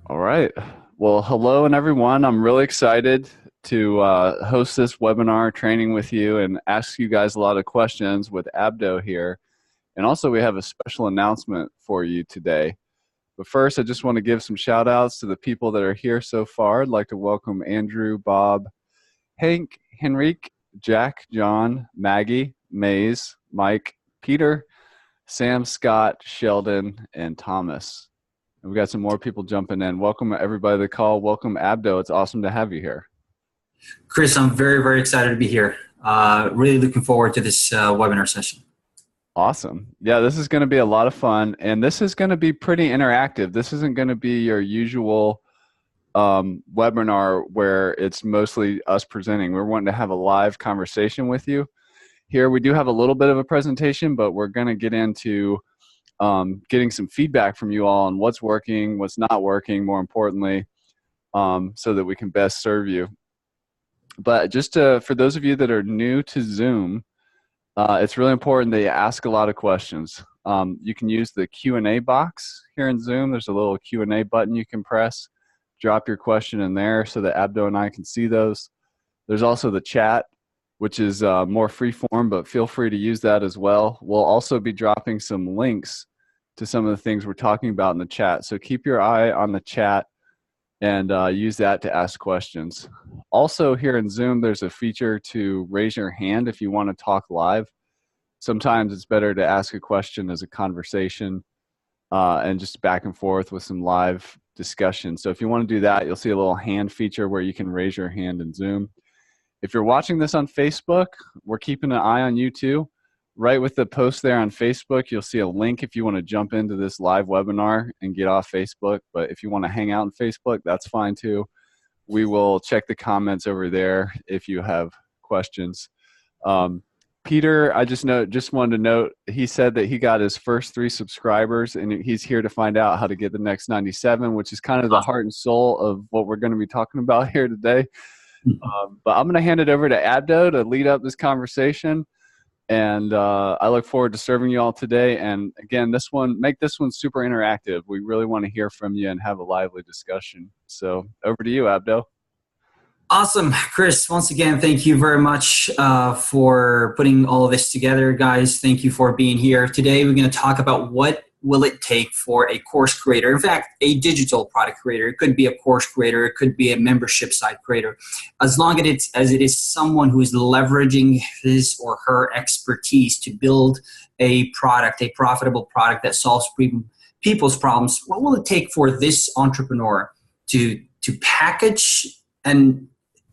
All right. Well, hello and everyone. I'm really excited to host this webinar training with you and ask you guys a lot of questions with Abdo here. And also we have a special announcement for you today. But first, I just want to give some shout outs to the people that are here so far. I'd like to welcome Andrew, Bob, Hank, Henrique, Jack, John, Maggie, Maze, Mike, Peter, Sam, Scott, Sheldon, and Thomas. And we got some more people jumping in. Welcome everybody to the call. Welcome Abdo. It's awesome to have you here. Chris, I'm very, very excited to be here. Really looking forward to this webinar session. Awesome. Yeah, this is going to be a lot of fun, and this is going to be pretty interactive. This isn't going to be your usual webinar where it's mostly us presenting. We're wanting to have a live conversation with you. Here we do have a little bit of a presentation, but we're going to get into getting some feedback from you all on what's working, what's not working, more importantly, so that we can best serve you. But just for those of you that are new to Zoom, it's really important that you ask a lot of questions. You can use the Q&A box here in Zoom. There's a little Q&A button you can press. Drop your question in there so that Abdo and I can see those. There's also the chat, which is more free form, but feel free to use that as well. We'll also be dropping some links to some of the things we're talking about in the chat. So keep your eye on the chat and use that to ask questions. Also here in Zoom, there's a feature to raise your hand if you want to talk live. Sometimes it's better to ask a question as a conversation and just back and forth with some live discussion. So if you want to do that, you'll see a little hand feature where you can raise your hand in Zoom. If you're watching this on Facebook, we're keeping an eye on you too. Right with the post there on Facebook, you'll see a link if you want to jump into this live webinar and get off Facebook. But if you want to hang out on Facebook, that's fine too. We will check the comments over there if you have questions. Peter, I just wanted to note, he said that he got his first 3 subscribers and he's here to find out how to get the next 97, which is kind of the heart and soul of what we're going to be talking about here today. But I'm going to hand it over to Abdo to lead up this conversation. And I look forward to serving you all today. And again, make this one super interactive. We really want to hear from you and have a lively discussion. So over to you, Abdo. Awesome. Chris, once again, thank you very much for putting all of this together. Guys, thank you for being here. Today, we're going to talk about what will it take for a course creator. In fact, a digital product creator. It could be a course creator. It could be a membership site creator. As long as it is someone who is leveraging his or her expertise to build a product, a profitable product that solves people's problems, what will it take for this entrepreneur to package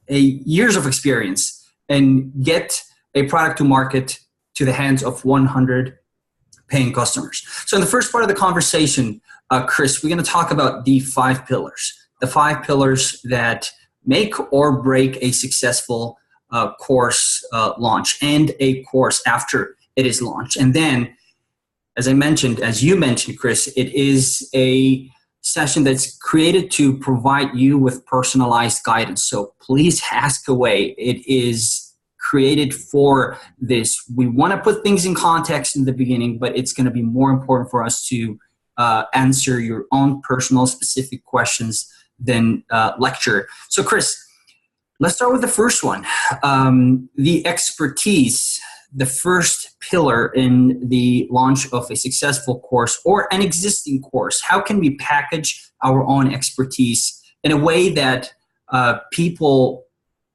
years of experience and get a product to market to the hands of 100 paying customers? So in the first part of the conversation, Chris, we're going to talk about the 5 pillars. The 5 pillars that make or break a successful course launch and a course after it is launched. And then, as you mentioned, Chris, it is a session that's created to provide you with personalized guidance. So please ask away. It is created for this. We want to put things in context in the beginning, but it's going to be more important for us to answer your own personal specific questions than lecture. So Chris, let's start with the first one. The expertise, the first pillar in the launch of a successful course or an existing course. How can we package our own expertise in a way that people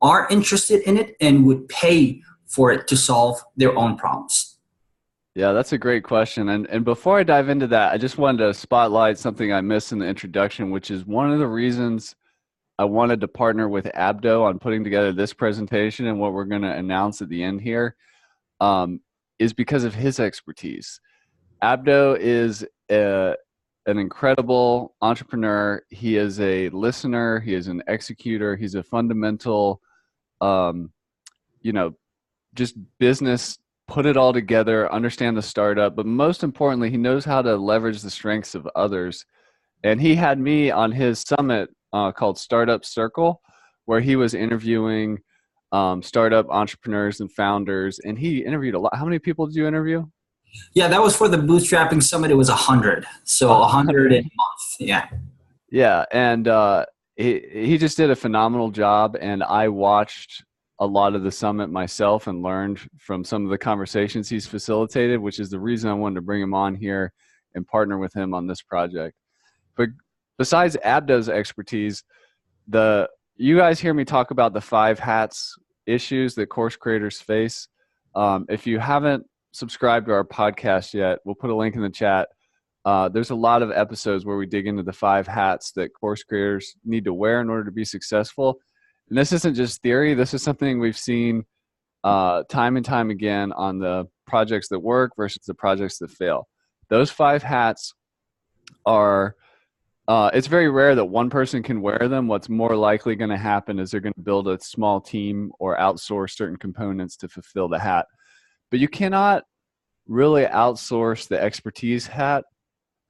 are interested in it and would pay for it to solve their own problems? Yeah, that's a great question. And before I dive into that, I just wanted to spotlight something I missed in the introduction, which is one of the reasons I wanted to partner with Abdo on putting together this presentation and what we're going to announce at the end here. Is because of his expertise. Abdo is an incredible entrepreneur. He is a listener. He is an executor. He's a fundamental, just business, put it all together, understand the startup. But most importantly, he knows how to leverage the strengths of others. And he had me on his summit called Startup Circle, where he was interviewing startup entrepreneurs and founders, and he interviewed a lot. How many people did you interview? Yeah, that was for the Bootstrapping Summit. It was 100. So 100 in a month. Yeah. Yeah, and he just did a phenomenal job, and I watched a lot of the summit myself and learned from some of the conversations he's facilitated, which is the reason I wanted to bring him on here and partner with him on this project. But besides Abdo's expertise, you guys hear me talk about the 5 hats issues that course creators face. If you haven't subscribed to our podcast yet, we'll put a link in the chat. There's a lot of episodes where we dig into the 5 hats that course creators need to wear in order to be successful. And this isn't just theory. This is something we've seen time and time again on the projects that work versus the projects that fail. Those 5 hats are, it's very rare that one person can wear them. What's more likely going to happen is they're going to build a small team or outsource certain components to fulfill the hat. But you cannot really outsource the expertise hat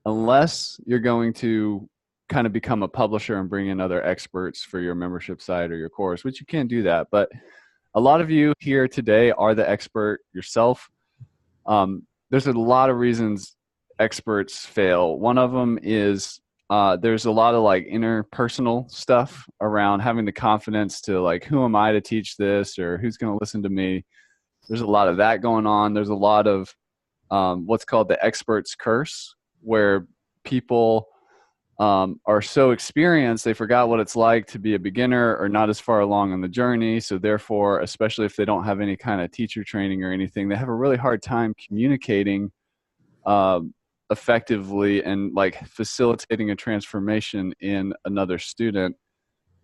unless you're going to kind of become a publisher and bring in other experts for your membership site or your course, which you can't do that. But a lot of you here today are the expert yourself. There's a lot of reasons experts fail. One of them is there's a lot of like interpersonal stuff around having the confidence to like, who am I to teach this, or who's going to listen to me? There's a lot of that going on. There's a lot of what's called the expert's curse, where people are so experienced they forgot what it's like to be a beginner or not as far along in the journey. So therefore, especially if they don't have any kind of teacher training or anything, they have a really hard time communicating effectively and like facilitating a transformation in another student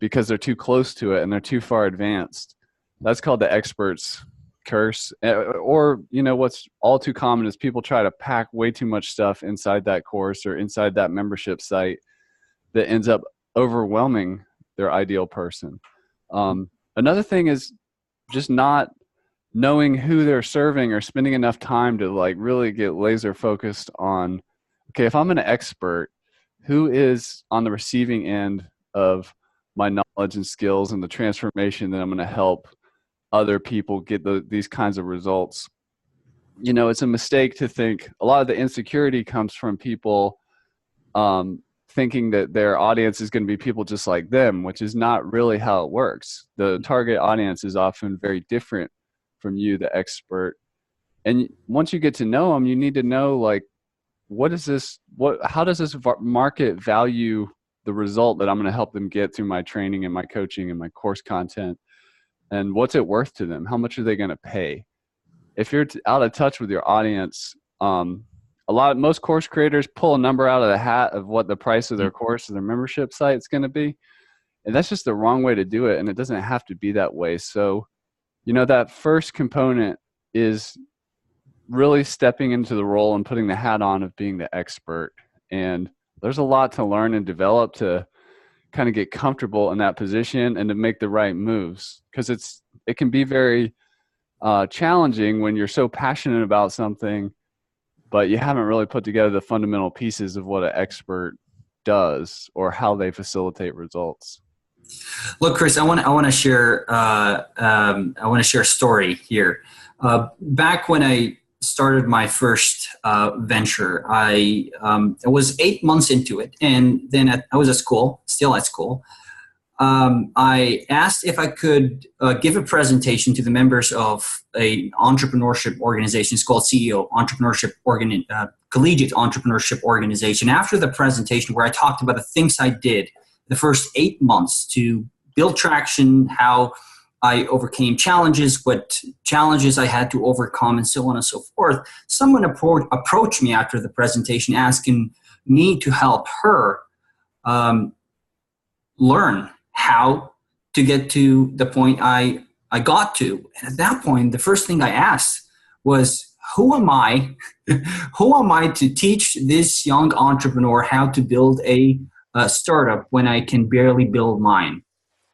because they're too close to it and they're too far advanced. That's called the expert's curse. Or, you know, what's all too common is people try to pack way too much stuff inside that course or inside that membership site that ends up overwhelming their ideal person. Another thing is just not knowing who they're serving or spending enough time to like really get laser focused on, okay, if I'm an expert, who is on the receiving end of my knowledge and skills and the transformation that I'm going to help other people get these kinds of results. You know, it's a mistake to think a lot of the insecurity comes from people thinking that their audience is going to be people just like them, which is not really how it works. The target audience is often very different from you, the expert. And once you get to know them, you need to know, like, how does this market value the result that I'm going to help them get through my training and my coaching and my course content? And what's it worth to them? How much are they going to pay? If you're out of touch with your audience, most course creators pull a number out of the hat of what the price of their course or their membership site is going to be. And that's just the wrong way to do it. And it doesn't have to be that way. So, you know, that first component is really stepping into the role and putting the hat on of being the expert. And there's a lot to learn and develop to kind of get comfortable in that position and to make the right moves, because it can be very challenging when you're so passionate about something, but you haven't really put together the fundamental pieces of what an expert does or how they facilitate results. Look, Chris, I want to share a story here. Back when I started my first venture, I was 8 months into it, and then I was at school, still at school. I asked if I could give a presentation to the members of an entrepreneurship organization. It's called CEO, Collegiate Entrepreneurship Organization. After the presentation, where I talked about the things I did the first 8 months to build traction, how I overcame challenges, what challenges I had to overcome, and so on and so forth. Someone approached me after the presentation asking me to help her learn how to get to the point I got to. And at that point, the first thing I asked was, who am I? Who am I to teach this young entrepreneur how to build a startup when I can barely build mine?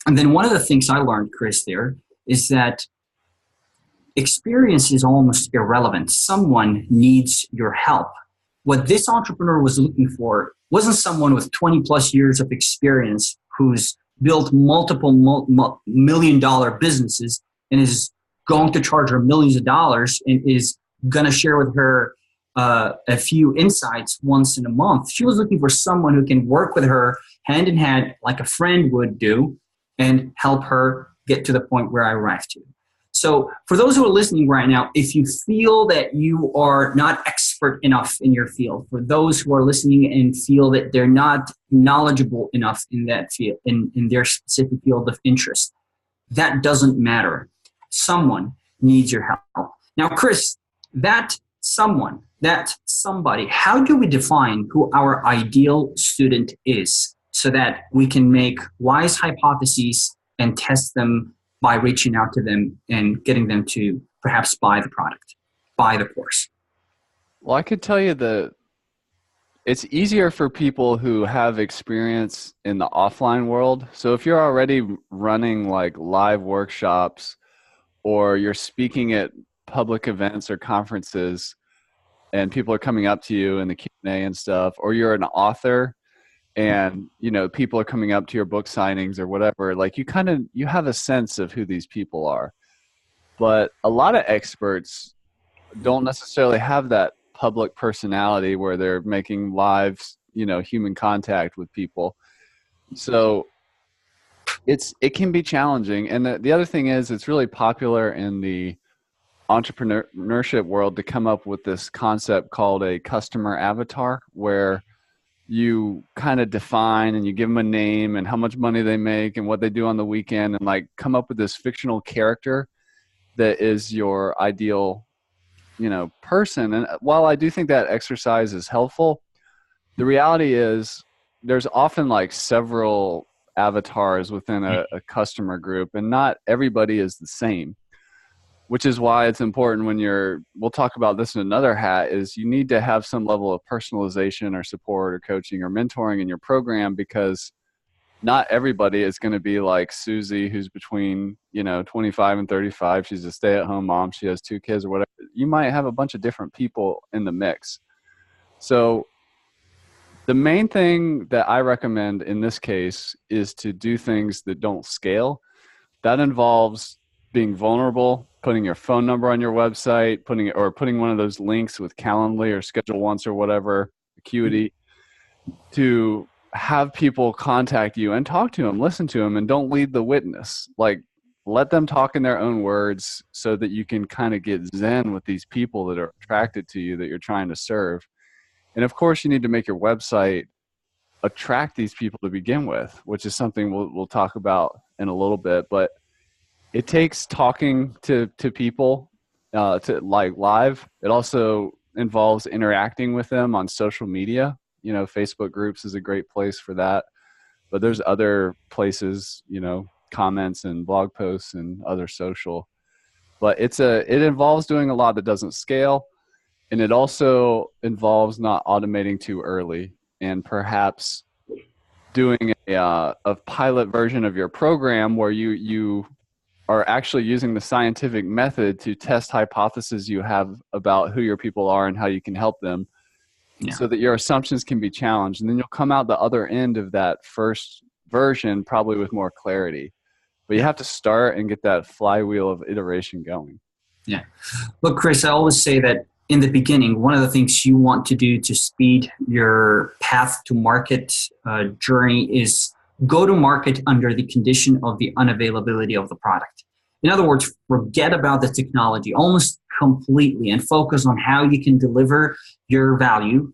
And then one of the things I learned, Chris, there is that experience is almost irrelevant. Someone needs your help. What this entrepreneur was looking for wasn't someone with 20 plus years of experience who's built multiple million-dollar businesses and is going to charge her millions of dollars and is going to share with her a few insights once in a month. She was looking for someone who can work with her hand in hand like a friend would do and help her get to the point where I arrived to. So for those who are listening right now, if you feel that you are not expert enough in your field, for those who are listening and feel that they're not knowledgeable enough in that field, in their specific field of interest, that doesn't matter. Someone needs your help. Now, Chris, that someone, that somebody, how do we define who our ideal student is so that we can make wise hypotheses and test them by reaching out to them and getting them to perhaps buy the product, buy the course? Well, I could tell you that it's easier for people who have experience in the offline world. So if you're already running like live workshops, or you're speaking at public events or conferences and people are coming up to you in the Q&A and stuff, or you're an author and, you know, people are coming up to your book signings or whatever, like you have a sense of who these people are. But a lot of experts don't necessarily have that public personality where they're making live, you know, human contact with people. So it can be challenging. And the other thing is, it's really popular in the entrepreneurship world to come up with this concept called a customer avatar, where you kind of define and you give them a name and how much money they make and what they do on the weekend, and like come up with this fictional character that is your ideal, you know, person. And while I do think that exercise is helpful, the reality is there's often like several avatars within a customer group, and not everybody is the same, which is why it's important when we'll talk about this in another hat, is you need to have some level of personalization or support or coaching or mentoring in your program, because not everybody is going to be like Susie, who's between, you know, 25 and 35. She's a stay-at-home mom. She has 2 kids or whatever. You might have a bunch of different people in the mix. So the main thing that I recommend in this case is to do things that don't scale. That involves being vulnerable, putting your phone number on your website, putting one of those links with Calendly or Schedule Once or whatever, Acuity, to have people contact you and talk to them, listen to them, and don't lead the witness. Like, let them talk in their own words so that you can kind of get zen with these people that are attracted to you, that you're trying to serve. And of course, you need to make your website attract these people to begin with, which is something we'll talk about in a little bit. But it takes talking to people to like live. It also involves interacting with them on social media. You know, Facebook groups is a great place for that. But there's other places, you know, comments and blog posts and other social. But it involves doing a lot that doesn't scale. And it also involves not automating too early, and perhaps doing a pilot version of your program where you are actually using the scientific method to test hypotheses you have about who your people are and how you can help them, so that your assumptions can be challenged. And then you'll come out the other end of that first version probably with more clarity. But you have to start and get that flywheel of iteration going. Yeah. Look, Chris, I always say that in the beginning, one of the things you want to do to speed your path to market journey is go to market under the condition of the unavailability of the product. In other words, forget about the technology almost completely and focus on how you can deliver your value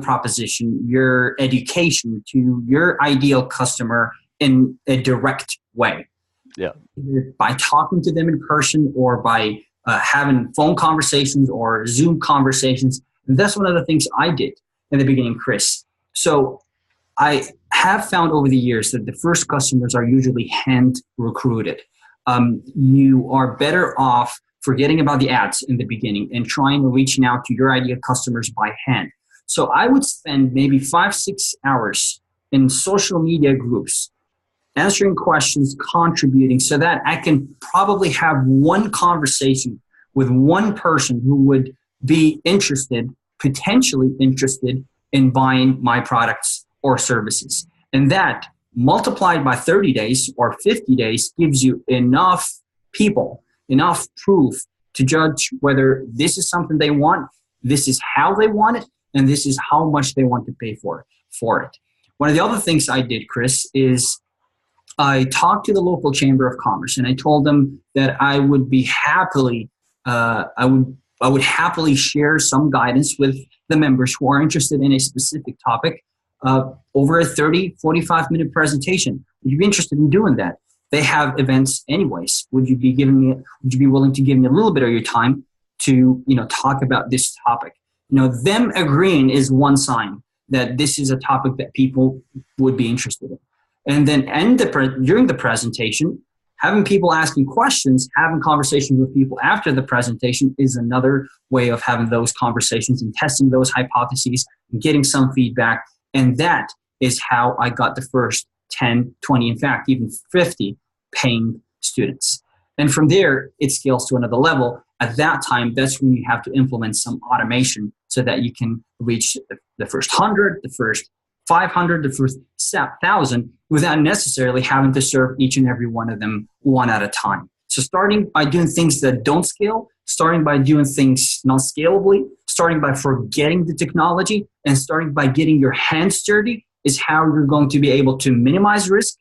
proposition, your education to your ideal customer in a direct way. Yeah. Either by talking to them in person or by having phone conversations or Zoom conversations. And that's one of the things I did in the beginning, Chris. So I have found over the years that the first customers are usually hand recruited. You are better off forgetting about the ads in the beginning and trying to reaching out to your ideal customers by hand. So I would spend maybe 5-6 hours in social media groups, answering questions, contributing, so that I can probably have one conversation with one person who would be potentially interested in buying my products or services. And that multiplied by 30 days or 50 days gives you enough people, enough proof to judge whether this is something they want this is how they want it, and this is how much they want to pay for it. One of the other things I did, Chris, is I talked to the local chamber of commerce, and I told them that I would be happily, I would happily share some guidance with the members who are interested in a specific topic over a 30, 45-minute presentation. Would you be interested in doing that? They have events anyways. Would you be willing to give me a little bit of your time to, talk about this topic? Them agreeing is one sign that this is a topic that people would be interested in. And then during the presentation, having people asking questions, having conversations with people after the presentation is another way of having those conversations and testing those hypotheses and getting some feedback. And that is how I got the first 10, 20, in fact, even 50 paying students. And from there, it scales to another level. At that time, that's when you have to implement some automation so that you can reach the first 100, the first 500, the first 1,000 without necessarily having to serve each and every one of them one at a time. So starting by doing things that don't scale, starting by doing things non-scalably, starting by forgetting the technology, and starting by getting your hands dirty is how you're going to be able to minimize risk,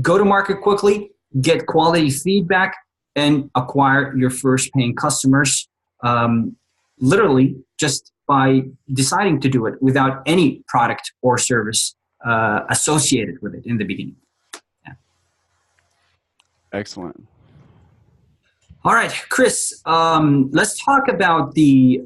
go to market quickly, get quality feedback, and acquire your first paying customers literally just by deciding to do it without any product or service associated with it in the beginning. Yeah. Excellent. All right, Chris, let's talk about the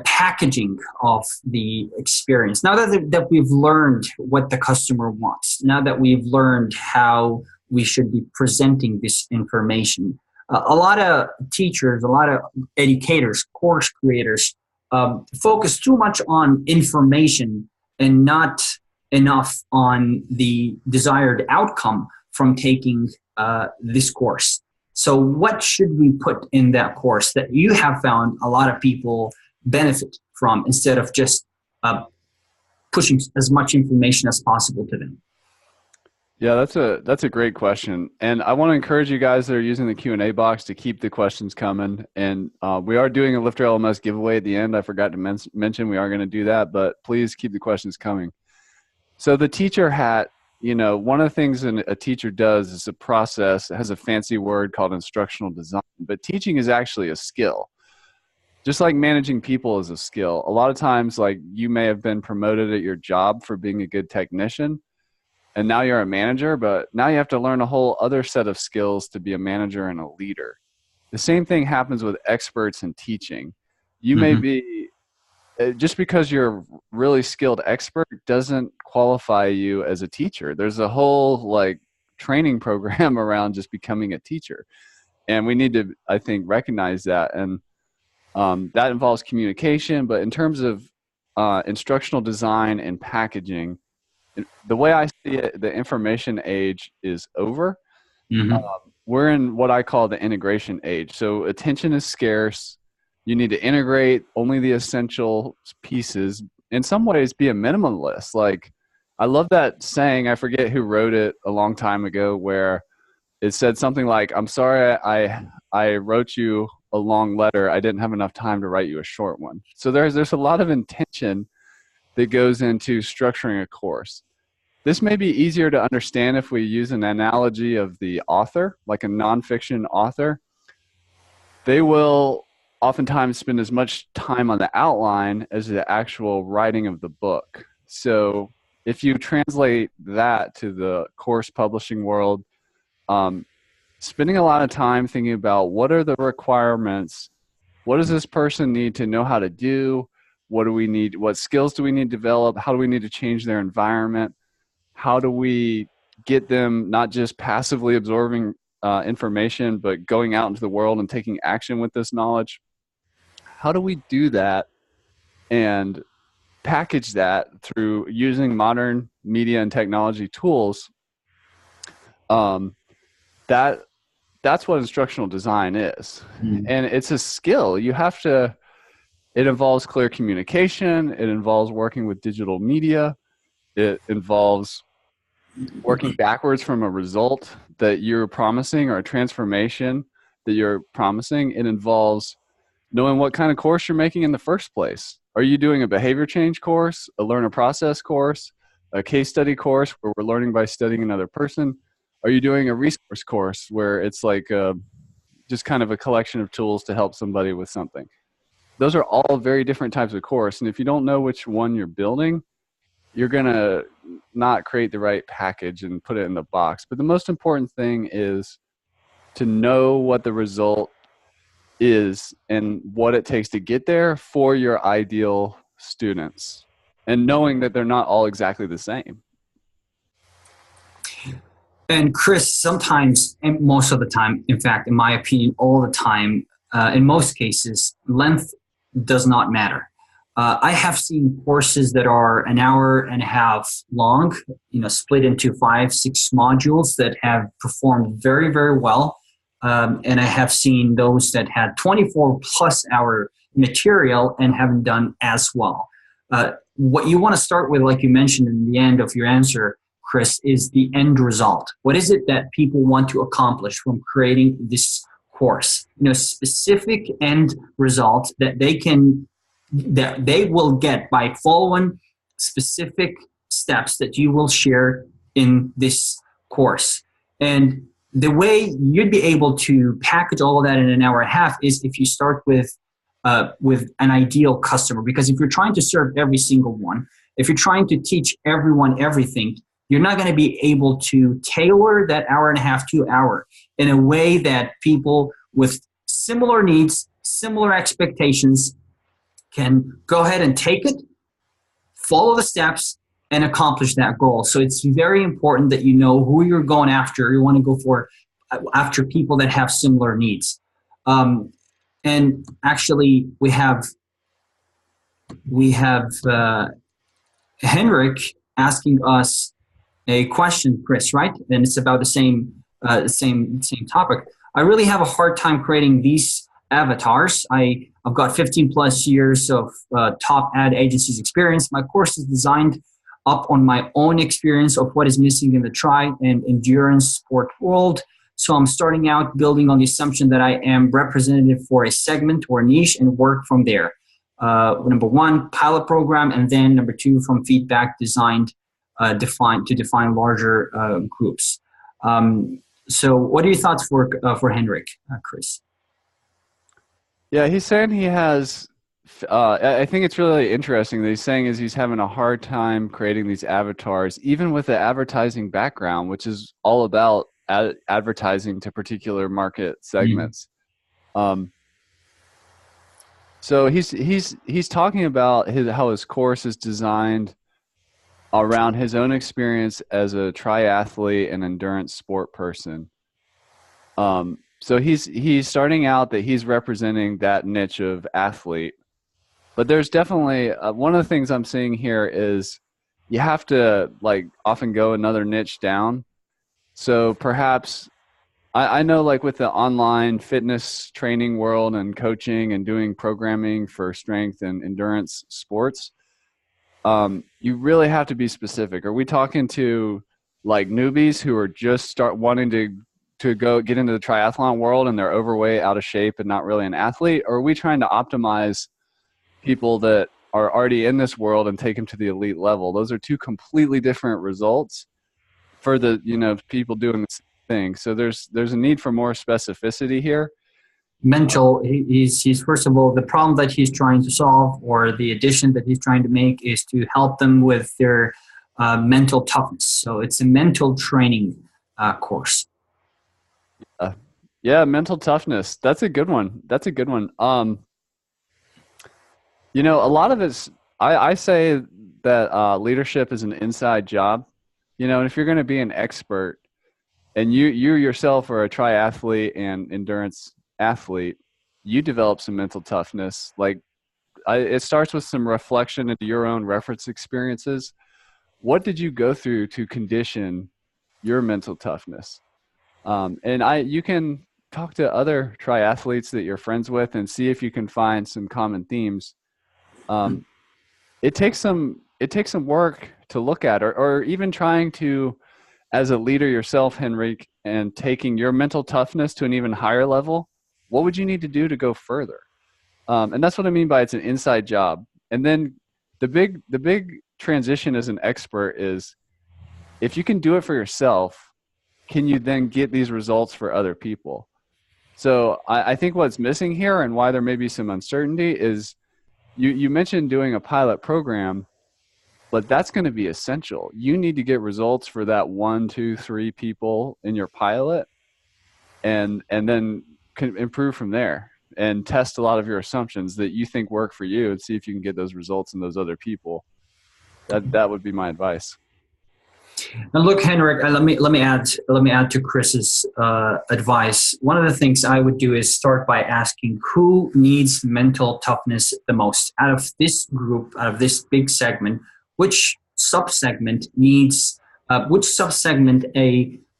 packaging of the experience. Now that we've learned what the customer wants, now that we've learned how we should be presenting this information, a lot of teachers, a lot of educators, course creators focus too much on information and not enough on the desired outcome from taking this course. So what should we put in that course that you have found a lot of people benefit from instead of just pushing as much information as possible to them? Yeah, that's a great question. And I want to encourage you guys that are using the Q&A box to keep the questions coming. And we are doing a LifterLMS giveaway at the end. I forgot to mention we are going to do that, but please keep the questions coming. So the teacher hat, one of the things a teacher does is a process. It has a fancy word called instructional design, but teaching is actually a skill. Just like managing people is a skill. A lot of times, like, you may have been promoted at your job for being a good technician, and now you're a manager, but now you have to learn a whole other set of skills to be a manager and a leader. The same thing happens with experts in teaching. You may be, just because you're a really skilled expert doesn't qualify you as a teacher. There's a whole training program around just becoming a teacher. And we need to, I think, recognize that. And that involves communication. But in terms of instructional design and packaging, the way I see it, the information age is over. We're in what I call the integration age. So attention is scarce. You need to integrate only the essential pieces. In some ways, be a minimalist. Like, I love that saying. I forget who wrote it a long time ago, where it said something like, "I'm sorry, I wrote you a long letter. I didn't have enough time to write you a short one." So there's a lot of intention that goes into structuring a course. This may be easier to understand if we use an analogy of the author, like a nonfiction author. They will oftentimes spend as much time on the outline as the actual writing of the book. So if you translate that to the course publishing world, spending a lot of time thinking about what are the requirements, what does this person need to know how to do, what do we need, what skills do we need to develop, how do we need to change their environment, how do we get them not just passively absorbing information, but going out into the world and taking action with this knowledge. How do we do that and package that through using modern media and technology tools? That's what instructional design is. And it's a skill. You have to, it involves clear communication. It involves working with digital media. It involves working backwards from a result that you're promising or a transformation that you're promising. It involves knowing what kind of course you're making in the first place. Are you doing a behavior change course, a learner process course, a case study course where we're learning by studying another person? Are you doing a resource course where it's like just kind of a collection of tools to help somebody with something? Those are all very different types of course. And if you don't know which one you're building, you're going to not create the right package and put it in the box. But the most important thing is to know what the result is and what it takes to get there for your ideal students, and knowing that they're not all exactly the same. And Chris, sometimes, and most of the time, in fact, in my opinion, all the time, in most cases, length does not matter. I have seen courses that are an hour and a half long, split into 5-6 modules that have performed very, very well. And I have seen those that had 24 plus hour material and haven't done as well. What you want to start with, like you mentioned in the end of your answer, Chris, is the end result. What is it that people want to accomplish from creating this course? Specific end result that they will get by following specific steps that you will share in this course. And the way you'd be able to package all of that in an hour and a half is if you start with an ideal customer. Because if you're trying to serve every single one, if you're trying to teach everyone everything, you're not going to be able to tailor that hour and a half, 2 hour in a way that people with similar needs, similar expectations can go ahead and take it, follow the steps, and accomplish that goal. So it's very important that you know who you're going after. You want to go after people that have similar needs. And actually, we have Henrik asking us a question, Chris, right? And it's about the same topic. I really have a hard time creating these avatars. I've got 15 plus years of top ad agencies experience. My course is designed up on my own experience of what is missing in the tri and endurance sport world. So I'm starting out building on the assumption that I am representative for a segment or niche and work from there. Number one, pilot program, and then number two, from feedback designed to define larger groups. So what are your thoughts for Henrik, Chris? Yeah, he's saying he has, I think it's really interesting that he's saying is he's having a hard time creating these avatars, even with the advertising background, which is all about advertising to particular market segments. So he's talking about how his course is designed around his own experience as a triathlete and endurance sport person. So he's starting out that he's representing that niche of athlete, but there's definitely one of the things I'm seeing here is you have to often go another niche down. So perhaps I know with the online fitness training world and coaching and doing programming for strength and endurance sports, you really have to be specific. Are we talking to newbies who are just wanting to go get into the triathlon world and they're overweight, out of shape, and not really an athlete? Or are we trying to optimize people that are already in this world and take them to the elite level? Those are two completely different results for the people doing the same thing. So there's a need for more specificity here. Mental, he's first of all, the problem that he's trying to solve, or the addition that he's trying to make, is to help them with their mental toughness. So it's a mental training course. Yeah, mental toughness. That's a good one. A lot of it's, I say that leadership is an inside job, and if you're going to be an expert and you yourself are a triathlete and endurance athlete, you develop some mental toughness. It starts with some reflection into your own reference experiences. What did you go through to condition your mental toughness? And you can talk to other triathletes that you're friends with and see if you can find some common themes. It takes some work to look at, or even trying to, as a leader yourself, Henrik, and taking your mental toughness to an even higher level. What would you need to do to go further? And that's what I mean by it's an inside job. And then the big transition as an expert is, if you can do it for yourself, can you then get these results for other people? So I think what's missing here and why there may be some uncertainty is you mentioned doing a pilot program, but that's going to be essential. You need to get results for that 1, 2, 3 people in your pilot, and then can improve from there and test a lot of your assumptions that you think work for you and see if you can get those results in those other people. That would be my advice. Now, look, Henrik, let me add to Chris's advice. One of the things I would do is start by asking who needs mental toughness the most out of this group, out of this big segment. Which subsegment needs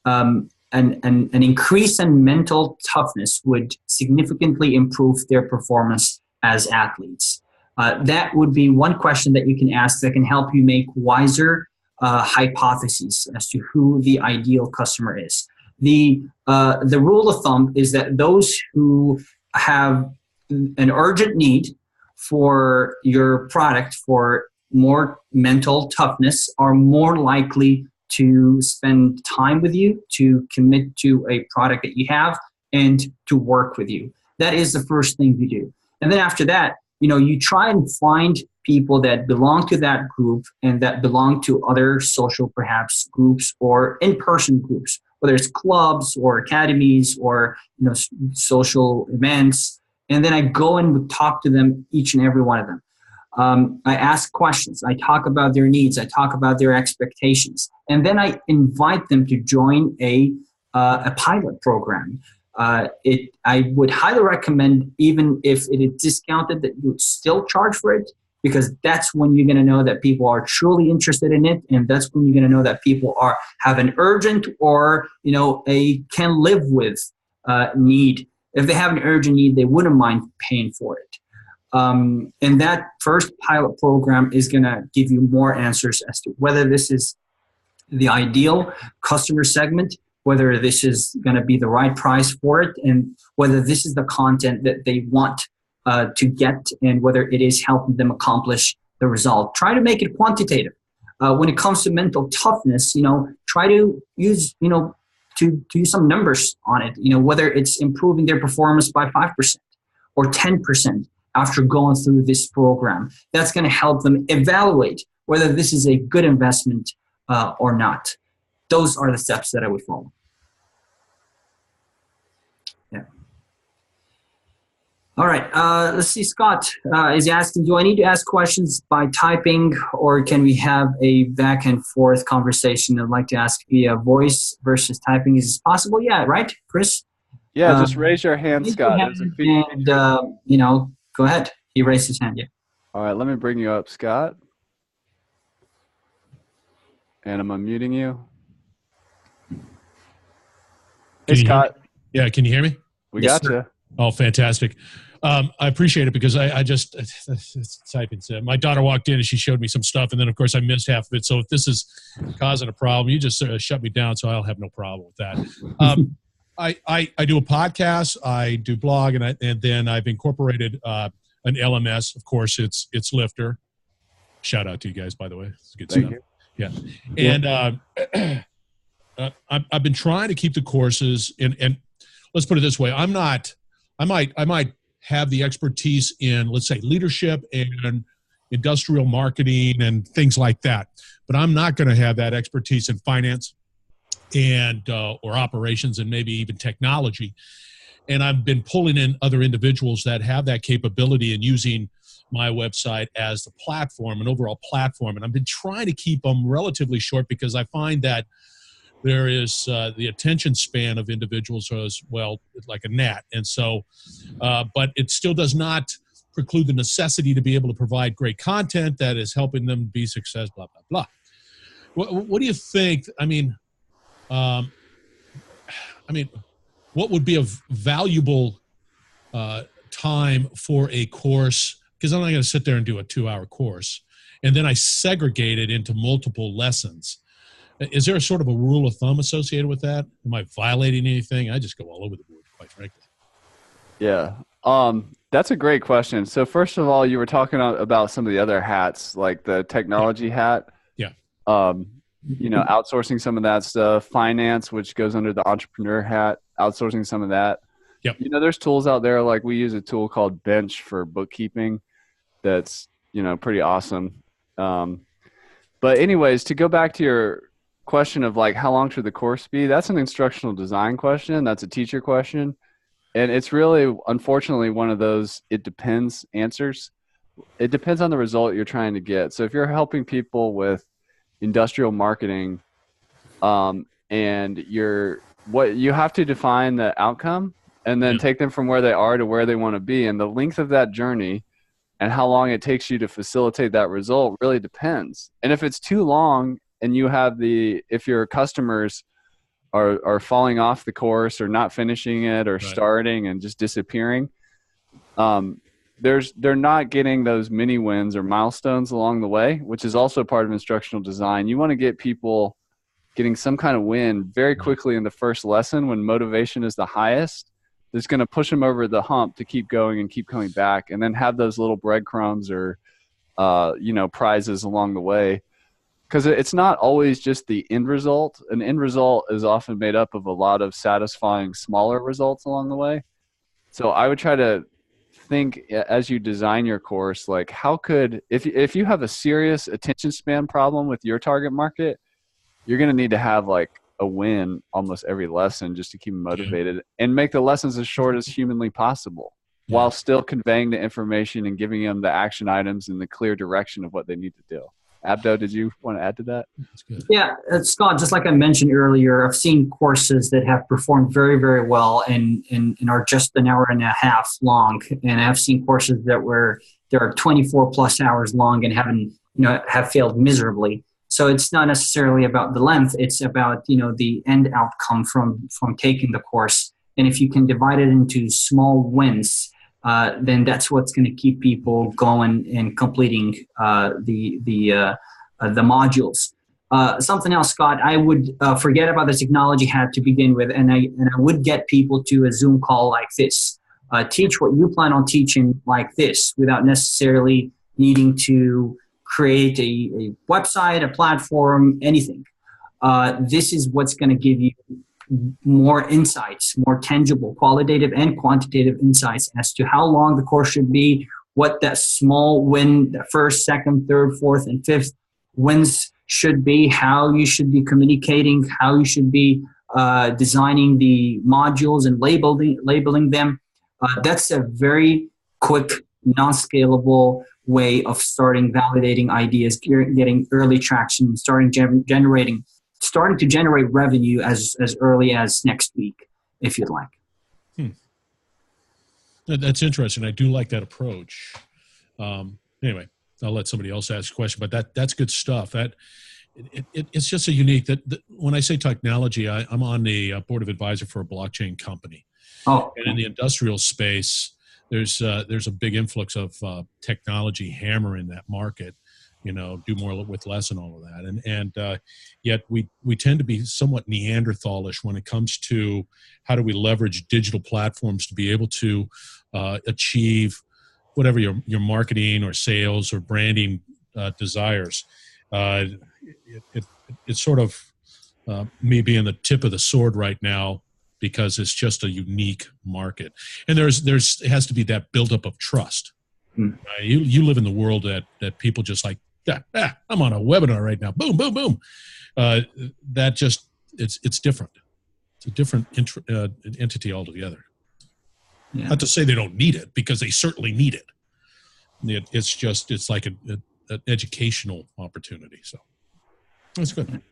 an increase in mental toughness would significantly improve their performance as athletes? That would be one question that you can ask that can help you make wiser hypotheses as to who the ideal customer is. The rule of thumb is that those who have an urgent need for your product, for more mental toughness, are more likely to spend time with you, to commit to a product that you have, and to work with you. That is the first thing you do. And then after that, you try and find people that belong to that group and that belong to other social perhaps groups or in-person groups, whether it's clubs or academies or social events. And then I go and would talk to them, each and every one of them. I ask questions. I talk about their needs. I talk about their expectations. And then I invite them to join a pilot program. I would highly recommend, even if it is discounted, that you would still charge for it, because that's when you're going to know that people are truly interested in it, and that's when you're going to know that people have an urgent or a can live with need. If they have an urgent need, they wouldn't mind paying for it. And that first pilot program is going to give you more answers as to whether this is the ideal customer segment, whether this is going to be the right price for it, and whether this is the content that they want to get, and whether it is helping them accomplish the result. Try to make it quantitative. When it comes to mental toughness, try to use, to use some numbers on it, whether it's improving their performance by 5% or 10% after going through this program. That's going to help them evaluate whether this is a good investment or not. Those are the steps that I would follow. Yeah. All right. Let's see. Scott is asking, do I need to ask questions by typing, or can we have a back and forth conversation? I'd like to ask via voice versus typing. Is this possible? Yeah. Right, Chris? Yeah. Just raise your hand, Scott. And, go ahead. He raised his hand. Yeah. All right. Let me bring you up, Scott. And I'm unmuting you. Hey, Scott. Yeah, can you hear me? We got you. Oh, fantastic. I appreciate it, because I just typing. My daughter walked in and she showed me some stuff, and then, of course, I missed half of it. So if this is causing a problem, you just shut me down, so I'll have no problem with that. I do a podcast, I do blog, and then I've incorporated an LMS. Of course, it's Lifter. Shout out to you guys, by the way. It's good stuff. Yeah. And I've been trying to keep the courses, and let's put it this way. I might have the expertise in, let's say, leadership and industrial marketing and things like that, but I'm not going to have that expertise in finance and or operations and maybe even technology. And I've been pulling in other individuals that have that capability and using my website as the platform, an overall platform. And I've been trying to keep them relatively short, because I find that there is the attention span of individuals as well, like a gnat. And so, but it still does not preclude the necessity to be able to provide great content that is helping them be successful, blah, blah, blah. What do you think? I mean, what would be a valuable time for a course? Because I'm not going to sit there and do a 2-hour course, and then I segregate it into multiple lessons. Is there a sort of a rule of thumb associated with that? Am I violating anything? I just go all over the board, quite frankly. Yeah. That's a great question. So first of all, you were talking about some of the other hats, like the technology hat. Yeah. Outsourcing some of that stuff, finance, which goes under the entrepreneur hat, outsourcing some of that. Yep. There's tools out there, like we use a tool called Bench for bookkeeping. That's, pretty awesome. But anyways, to go back to your question of like, how long should the course be? That's an instructional design question. That's a teacher question. And it's really, unfortunately, one of those it depends answers. It depends on the result you're trying to get. So if you're helping people with industrial marketing, and you have to define the outcome and then take them from where they are to where they want to be. And the length of that journey and how long it takes you to facilitate that result really depends. And if it's too long and if your customers are falling off the course or not finishing it or starting and just disappearing, they're not getting those mini wins or milestones along the way, which is also part of instructional design. You want to get people getting some kind of win very quickly in the first lesson when motivation is the highest. That's going to push them over the hump to keep going and keep coming back, and then have those little breadcrumbs or prizes along the way. Because it's not always just the end result. An end result is often made up of a lot of satisfying smaller results along the way. So I would try to think as you design your course, like if you have a serious attention span problem with your target market, you're going to need to have like a win almost every lesson just to keep them motivated, and make the lessons as short as humanly possible while still conveying the information and giving them the action items and the clear direction of what they need to do. Abdo, did you want to add to that? That's good. Yeah, Scott, just like I mentioned earlier, I've seen courses that have performed very, very well and are just an hour and a half long. And I've seen courses that are 24 plus hours long and have failed miserably. So it's not necessarily about the length. It's about, the end outcome from taking the course. And if you can divide it into small wins, then that's what's going to keep people going and completing the modules. Something else, Scott, I would forget about the technology hat to begin with, and I would get people to a Zoom call like this. Teach what you plan on teaching like this, without necessarily needing to create a website, a platform, anything. This is what's going to give you more insights, more tangible, qualitative and quantitative insights as to how long the course should be, what that small win, the first, second, third, fourth, and fifth wins should be, how you should be communicating, how you should be designing the modules and labeling them. That's a very quick, non-scalable way of starting validating ideas, getting early traction, starting to generate revenue as early as next week, if you'd like. That's interesting. I do like that approach. Anyway, I'll let somebody else ask a question, but that's good stuff. It's just a unique that when I say technology, I'm on the board of advisor for a blockchain company. Oh, and in the industrial space, there's a big influx of technology hammer in that market. Do more with less and all of that. And yet we tend to be somewhat Neanderthalish when it comes to how do we leverage digital platforms to be able to achieve whatever your marketing or sales or branding desires. It's sort of me being the tip of the sword right now, because it's just a unique market. And it has to be that buildup of trust. You live in the world that people just like, I'm on a webinar right now. Boom, boom, boom. That just, it's different. It's a different entity altogether. Yeah. Not to say they don't need it, because they certainly need it. It's like an educational opportunity. So that's good.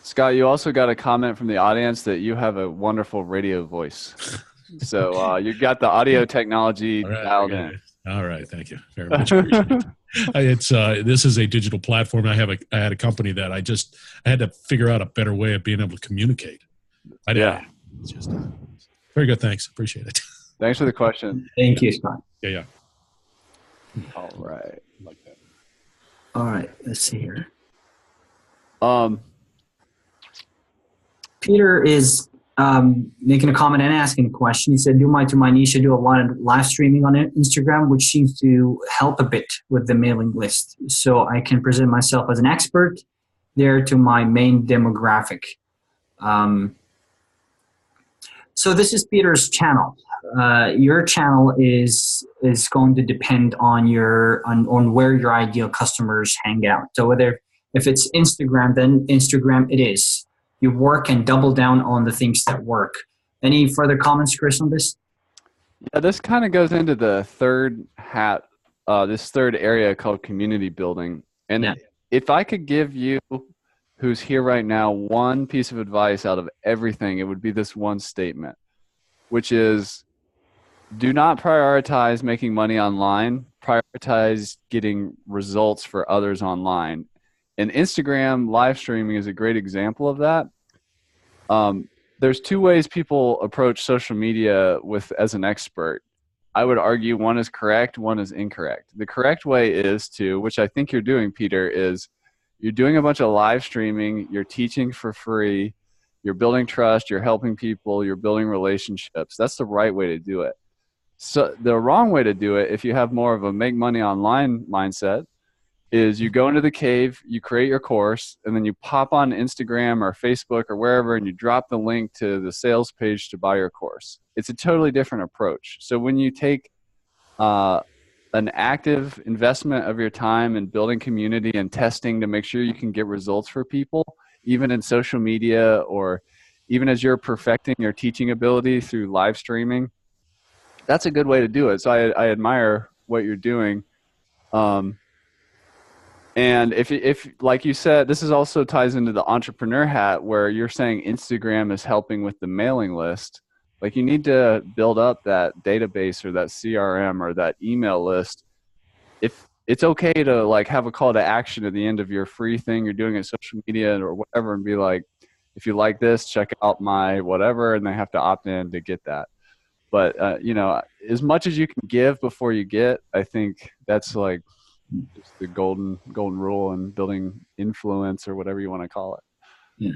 Scott, you also got a comment from the audience that you have a wonderful radio voice. So you got the audio technology dialed in. All right, thank you very much. This is a digital platform. I had a company that I had to figure out a better way of being able to communicate. It's just very good. Thanks, appreciate it. Thanks for the question. Thank you, Scott. Yeah. All right, like that. All right, let's see here. Um, Peter is making a comment and asking a question. He said, to my niche, I do a lot of live streaming on Instagram, which seems to help a bit with the mailing list. So I can present myself as an expert there to my main demographic. So this is Peter's channel. Your channel is going to depend on on where your ideal customers hang out. So if it's Instagram, then Instagram it is. You work and double down on the things that work. Any further comments, Chris, on this? Yeah, this kind of goes into the third this third area called community building. And yeah, if I could give you, who's here right now, one piece of advice out of everything, it would be this one statement, which is, do not prioritize making money online. Prioritize getting results for others online. And Instagram live streaming is a great example of that. There's two ways people approach social media as an expert. I would argue one is correct, one is incorrect. The correct way is to, which I think you're doing, Peter, is you're doing a bunch of live streaming, you're teaching for free, you're building trust, you're helping people, you're building relationships. That's the right way to do it. So the wrong way to do it, if you have more of a make money online mindset, is you go into the cave, you create your course, and then you pop on Instagram or Facebook or wherever, and you drop the link to the sales page to buy your course. It's a totally different approach. So when you take an active investment of your time in building community and testing to make sure you can get results for people, even in social media, or even as you're perfecting your teaching ability through live streaming, that's a good way to do it. So I admire what you're doing. And if like you said, this is also ties into the entrepreneur hat, where you're saying Instagram is helping with the mailing list. Like, you need to build up that database or that CRM or that email list. If it's okay to like have a call to action at the end of your free thing you're doing at social media or whatever, and be like, if you like this, check out my whatever, and they have to opt in to get that. But you know, as much as you can give before you get, I think that's like just the golden rule in building influence, or whatever you want to call it. Yeah.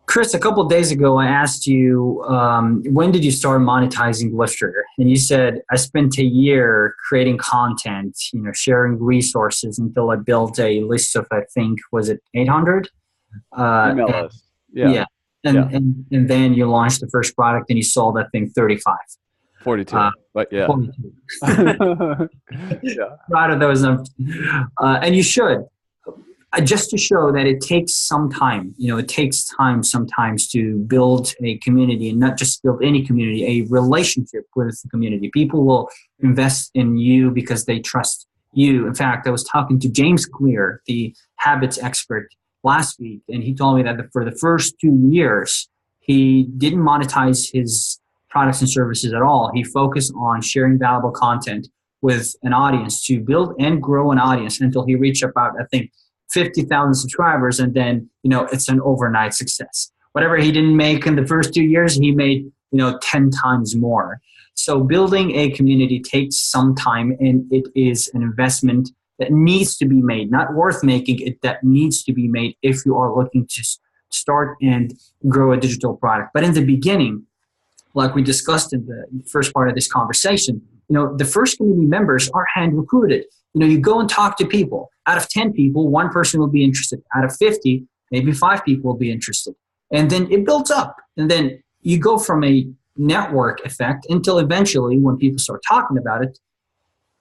Chris, a couple of days ago, I asked you, when did you start monetizing Lifter? And you said, I spent a year creating content, sharing resources until I built a list of, I think, was it 800? Email list. Yeah. And then you launched the first product and you sold, I think, 35. 42, but yeah. 42. Yeah. Proud of those numbers. And you should. Just to show that it takes some time. It takes time sometimes to build a community, and not just build any community, a relationship with the community. People will invest in you because they trust you. In fact, I was talking to James Clear, the habits expert, last week, and he told me that for the first 2 years, he didn't monetize his products and services at all. He focused on sharing valuable content with an audience to build and grow an audience until he reached about, I think, 50,000 subscribers, and then it's an overnight success. Whatever he didn't make in the first 2 years, he made 10 times more. So building a community takes some time, and it is an investment that needs to be made, not worth making it, that needs to be made if you are looking to start and grow a digital product. But in the beginning, like we discussed in the first part of this conversation, the first community members are hand recruited. You go and talk to people. Out of 10 people, one person will be interested. Out of 50, maybe 5 people will be interested. And then it builds up. And then you go from a network effect until eventually, when people start talking about it,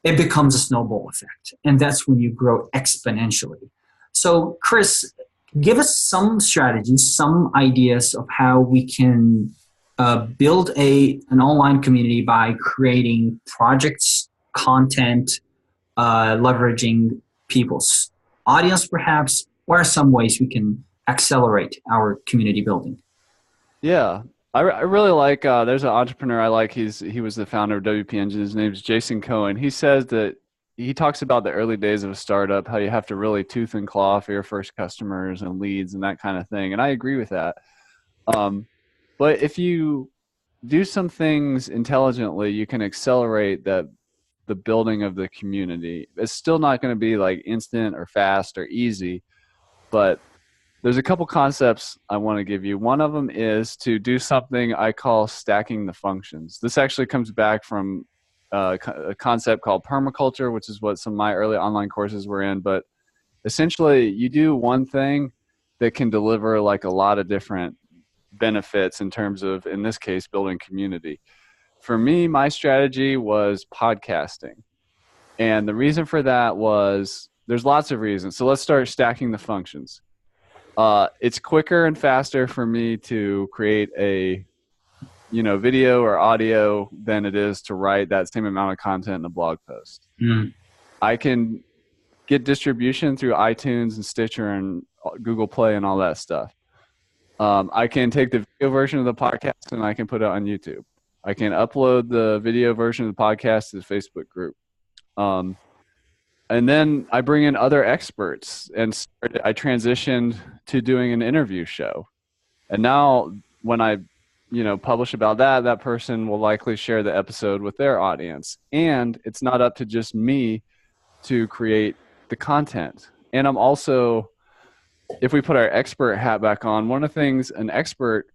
it becomes a snowball effect. And that's when you grow exponentially. So, Chris, give us some strategies, some ideas of how we can build an online community by creating projects, content, leveraging people's audience, perhaps. What are some ways we can accelerate our community building? Yeah, I really like, there's an entrepreneur I like. He was the founder of WP Engine. His name's Jason Cohen. He says that he talks about the early days of a startup, how you have to really tooth and claw for your first customers and leads and that kind of thing. And I agree with that. But if you do some things intelligently, you can accelerate the building of the community. It's still not going to be like instant or fast or easy, but there's a couple concepts I want to give you. One of them is to do something I call stacking the functions. This actually comes back from a concept called permaculture, which is what some of my early online courses were in. But essentially, you do one thing that can deliver like a lot of different benefits in terms of, in this case, building community. For me, my strategy was podcasting. And the reason for that was, there's lots of reasons. So let's start stacking the functions. It's quicker and faster for me to create a, video or audio than it is to write that same amount of content in a blog post. I can get distribution through iTunes and Stitcher and Google Play and all that stuff. I can take the video version of the podcast and I can put it on YouTube. I can upload the video version of the podcast to the Facebook group. And then I bring in other experts, and I transitioned to doing an interview show. And now when I, publish about that, that person will likely share the episode with their audience. And it's not up to just me to create the content. And I'm also, if we put our expert hat back on, one of the things an expert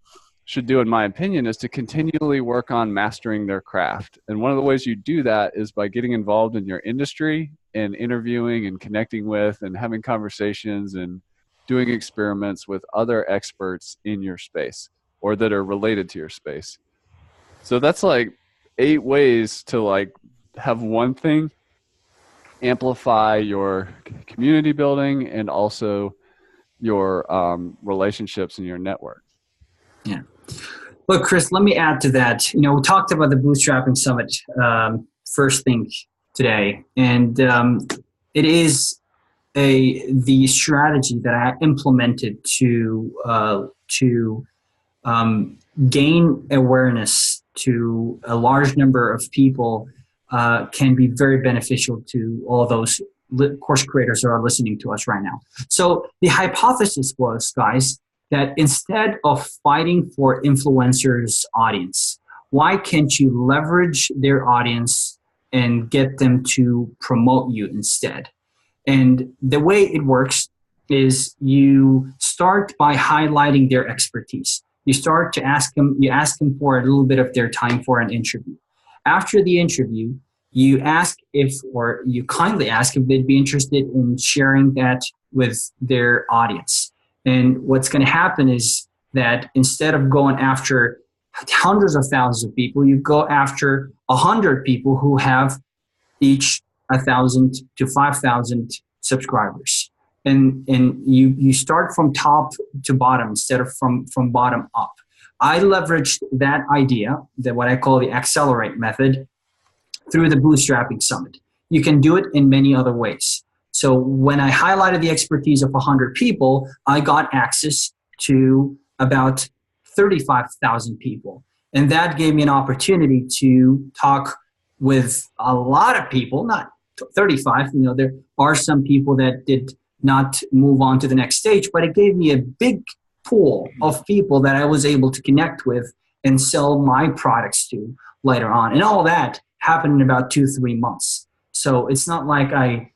should do, in my opinion, is to continually work on mastering their craft. And one of the ways you do that is by getting involved in your industry and interviewing and connecting with and having conversations and doing experiments with other experts in your space or that are related to your space. So that's like 8 ways to like have one thing amplify your community building and also your relationships and your network. Yeah. Look, Chris, let me add to that. We talked about the Bootstrapping Summit first thing today, and it is the strategy that I implemented to gain awareness to a large number of people can be very beneficial to all those course creators who are listening to us right now. So the hypothesis was, guys, that instead of fighting for influencers' audience, why can't you leverage their audience and get them to promote you instead? And the way it works is you start by highlighting their expertise. You start to ask them for a little bit of their time for an interview. After the interview, you kindly ask if they'd be interested in sharing that with their audience. And what's going to happen is that instead of going after hundreds of thousands of people, you go after 100 people who have each 1,000 to 5,000 subscribers. And you start from top to bottom instead of from bottom up. I leveraged that idea, that what I call the accelerate method, through the Bootstrapping Summit. You can do it in many other ways. So when I highlighted the expertise of 100 people, I got access to about 35,000 people. And that gave me an opportunity to talk with a lot of people, not 35. There are some people that did not move on to the next stage, but it gave me a big pool of people that I was able to connect with and sell my products to later on. And all that happened in about 2-3 months. So it's not like I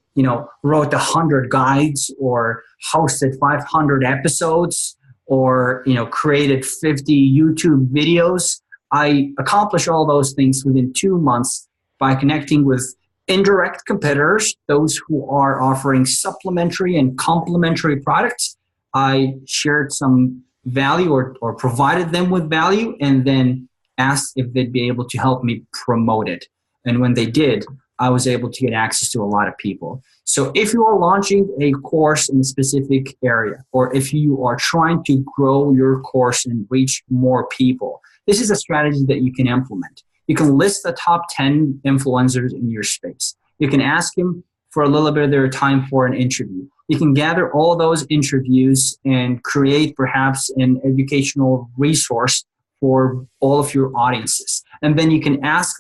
wrote 100 guides or hosted 500 episodes or, created 50 YouTube videos. I accomplished all those things within 2 months by connecting with indirect competitors, those who are offering supplementary and complementary products. I shared some value or provided them with value and then asked if they'd be able to help me promote it. And when they did, I was able to get access to a lot of people. So if you are launching a course in a specific area, or if you are trying to grow your course and reach more people, this is a strategy that you can implement. You can list the top 10 influencers in your space. You can ask them for a little bit of their time for an interview. You can gather all those interviews and create perhaps an educational resource for all of your audiences. And then you can ask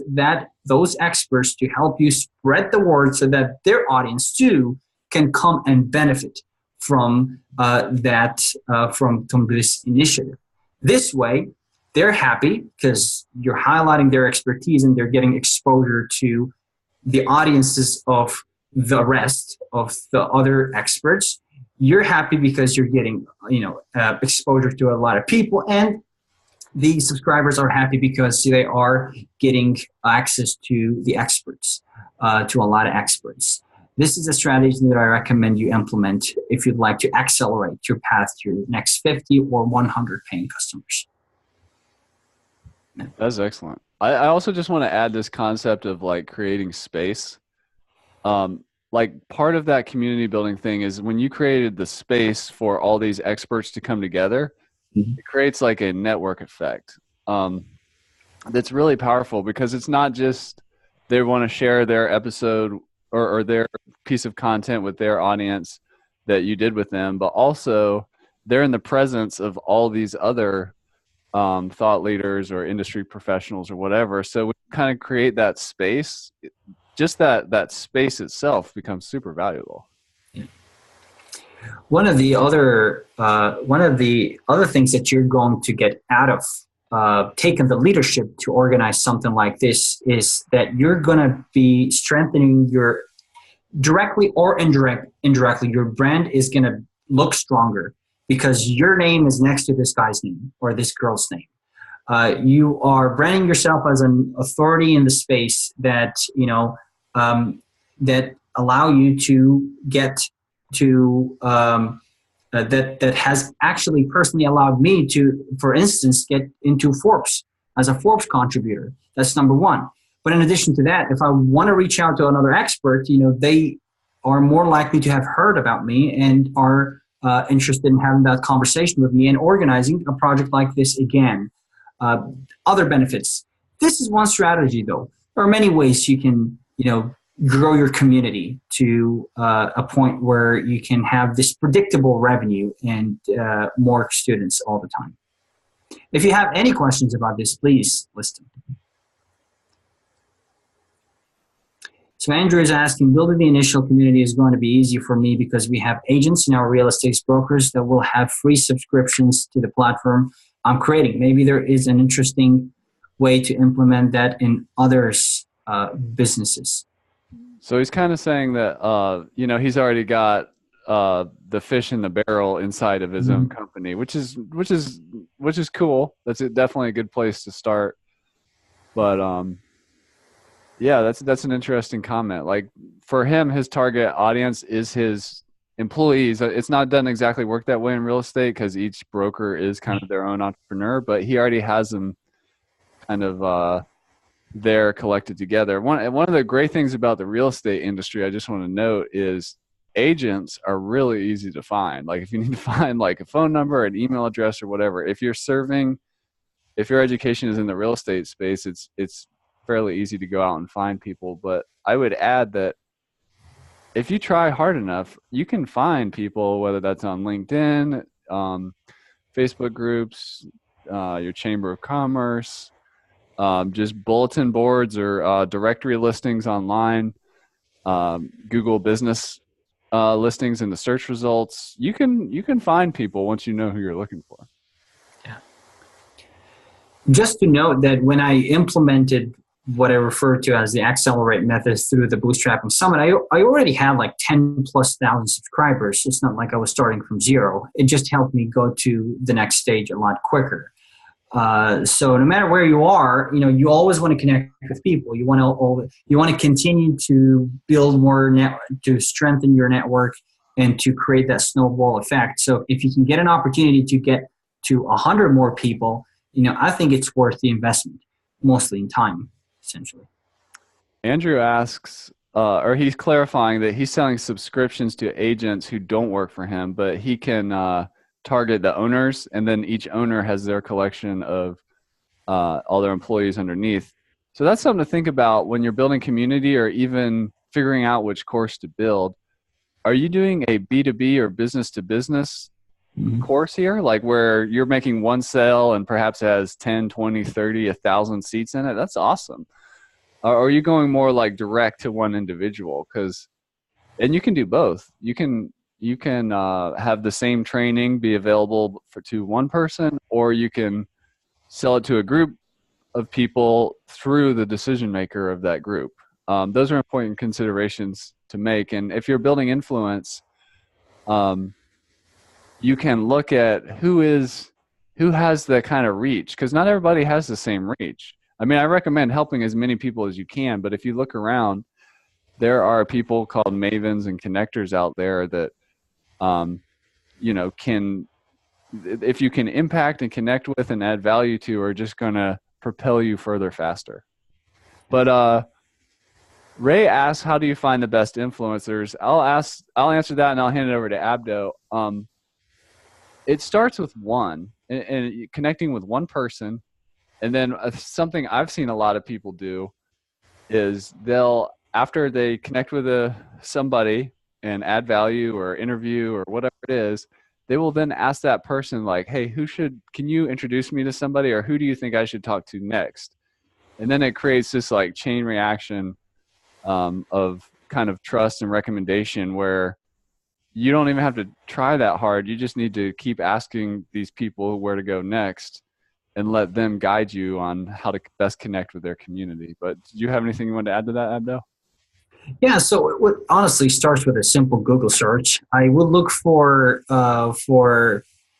those experts to help you spread the word so that their audience too can come and benefit from from this initiative. This way, they're happy because you're highlighting their expertise and they're getting exposure to the audiences of the rest of the other experts. you're happy because you're getting, exposure to a lot of people, and the subscribers are happy because they are getting access to the experts, to a lot of experts. This is a strategy that I recommend you implement if you'd like to accelerate your path to your next 50 or 100 paying customers. That's excellent. I also just want to add this concept of like creating space. Like part of that community building thing is when you created the space for all these experts to come together, it creates like a network effect. That's really powerful because it's not just they want to share their episode or their piece of content with their audience that you did with them, but also they're in the presence of all these other thought leaders or industry professionals or whatever. So we kind of create that space. Just that space itself becomes super valuable. One of the other things that you're going to get out of taking the leadership to organize something like this is that you're going to be strengthening your directly or indirectly, your brand is going to look stronger because your name is next to this guy's name or this girl's name. You are branding yourself as an authority in the space that, that allow you to get to, that has actually personally allowed me to, for instance, get into Forbes as a Forbes contributor. That's number one. But in addition to that, if I want to reach out to another expert, they are more likely to have heard about me and are interested in having that conversation with me and organizing a project like this again. Other benefits. This is one strategy, though. There are many ways you can, grow your community to a point where you can have this predictable revenue and more students all the time. If you have any questions about this, please list them. So Andrew is asking, building the initial community is going to be easy for me because we have agents and our real estate brokers that will have free subscriptions to the platform I'm creating. Maybe there is an interesting way to implement that in others' businesses. So he's kind of saying that, he's already got the fish in the barrel inside of his own company, which is cool. That's definitely a good place to start. But yeah, that's an interesting comment. Like for him, his target audience is his employees. It's not done exactly work that way in real estate because each broker is kind of their own entrepreneur, but he already has them kind of there collected together. One of the great things about the real estate industry, I just want to note, is agents are really easy to find. Like if you need to find like a phone number, an email address or whatever, if your education is in the real estate space, it's fairly easy to go out and find people. But I would add that if you try hard enough, you can find people, whether that's on LinkedIn, Facebook groups, your Chamber of Commerce, just bulletin boards or directory listings online, Google business listings in the search results. You can find people once you know who you're looking for. Yeah. Just to note that when I implemented what I refer to as the accelerate methods through the Bootstrapping Summit, I already had like 10,000+ subscribers. It's not like I was starting from zero. It just helped me go to the next stage a lot quicker. So no matter where you are, you always want to connect with people. You want to continue to build more to strengthen your network and to create that snowball effect. So if you can get an opportunity to get to 100 more people, I think it's worth the investment, mostly in time, essentially. Andrew asks, or he's clarifying that he's selling subscriptions to agents who don't work for him, but he can target the owners, and then each owner has their collection of all their employees underneath. So that's something to think about when you're building community or even figuring out which course to build. Are you doing a B2B or business to business course here, like where you're making one sale and perhaps has 10, 20, 30, 1,000 seats in it? That's awesome. Or are you going more like direct to one individual? And you can do both. You can have the same training be available to one person, or you can sell it to a group of people through the decision maker of that group. Those are important considerations to make. And if you're building influence, you can look at who has the kind of reach, because not everybody has the same reach. I mean, I recommend helping as many people as you can, but if you look around, there are people called mavens and connectors out there that, you know, if you can impact and connect with and add value to, are just going to propel you further faster. But Ray asks, how do you find the best influencers? I'll answer that, and I'll hand it over to Abdo. It starts with one, and connecting with one person. And then something I've seen a lot of people do is after they connect with somebody and add value or interview or whatever it is, they will then ask that person, like, hey, can you introduce me to somebody, or who do you think I should talk to next? And then it creates this like chain reaction of kind of trust and recommendation, where you don't even have to try that hard. You just need to keep asking these people where to go next and let them guide you on how to best connect with their community. But do you have anything you want to add to that, Abdo? Yeah, so it honestly starts with a simple Google search. I would look for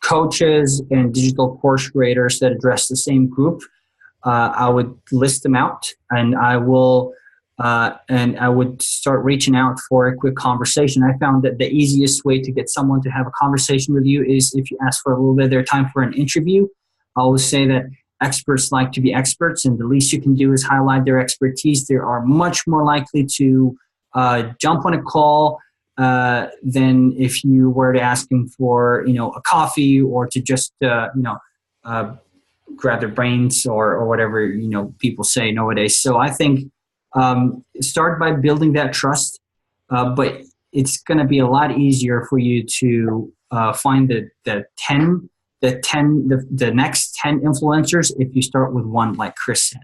coaches and digital course creators that address the same group. I would list them out, and I would start reaching out for a quick conversation. I found that the easiest way to get someone to have a conversation with you is if you ask for a little bit of their time for an interview. I always say that experts like to be experts, and the least you can do is highlight their expertise. They are much more likely to jump on a call than if you were to ask them for, a coffee, or to just, grab their brains or whatever, people say nowadays. So I think start by building that trust, but it's going to be a lot easier for you to find the next 10 influencers if you start with one, like Chris said.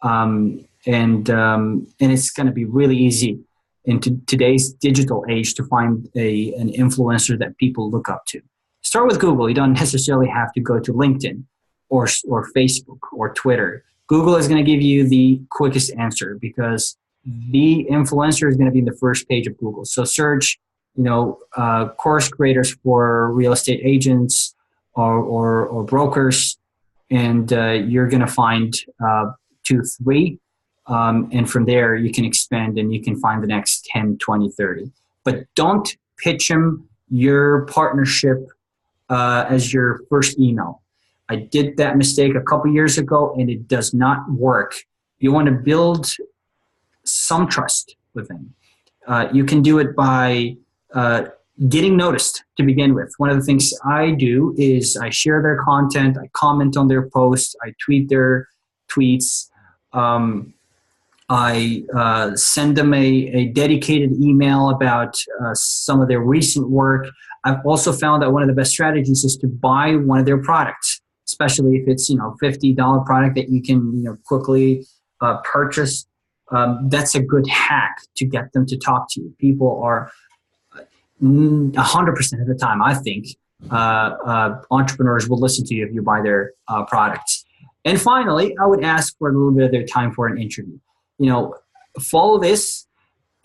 And it's going to be really easy in today's digital age to find an influencer that people look up to. Start with Google. You don't necessarily have to go to LinkedIn or Facebook or Twitter. Google is going to give you the quickest answer, because the influencer is going to be in the first page of Google. So search, course creators for real estate agents or brokers, and you're going to find 2, 3. And from there, you can expand and you can find the next 10, 20, 30. But don't pitch them your partnership as your first email. I did that mistake a couple years ago, and it does not work. You want to build some trust with them. You can do it by getting noticed to begin with. One of the things I do is I share their content, I comment on their posts, I tweet their tweets. I send them a dedicated email about some of their recent work. I've also found that one of the best strategies is to buy one of their products, especially if it's $50 product that you can quickly purchase. That's a good hack to get them to talk to you. People are 100% of the time, I think, entrepreneurs will listen to you if you buy their products. And finally, I would ask for a little bit of their time for an interview. Follow this.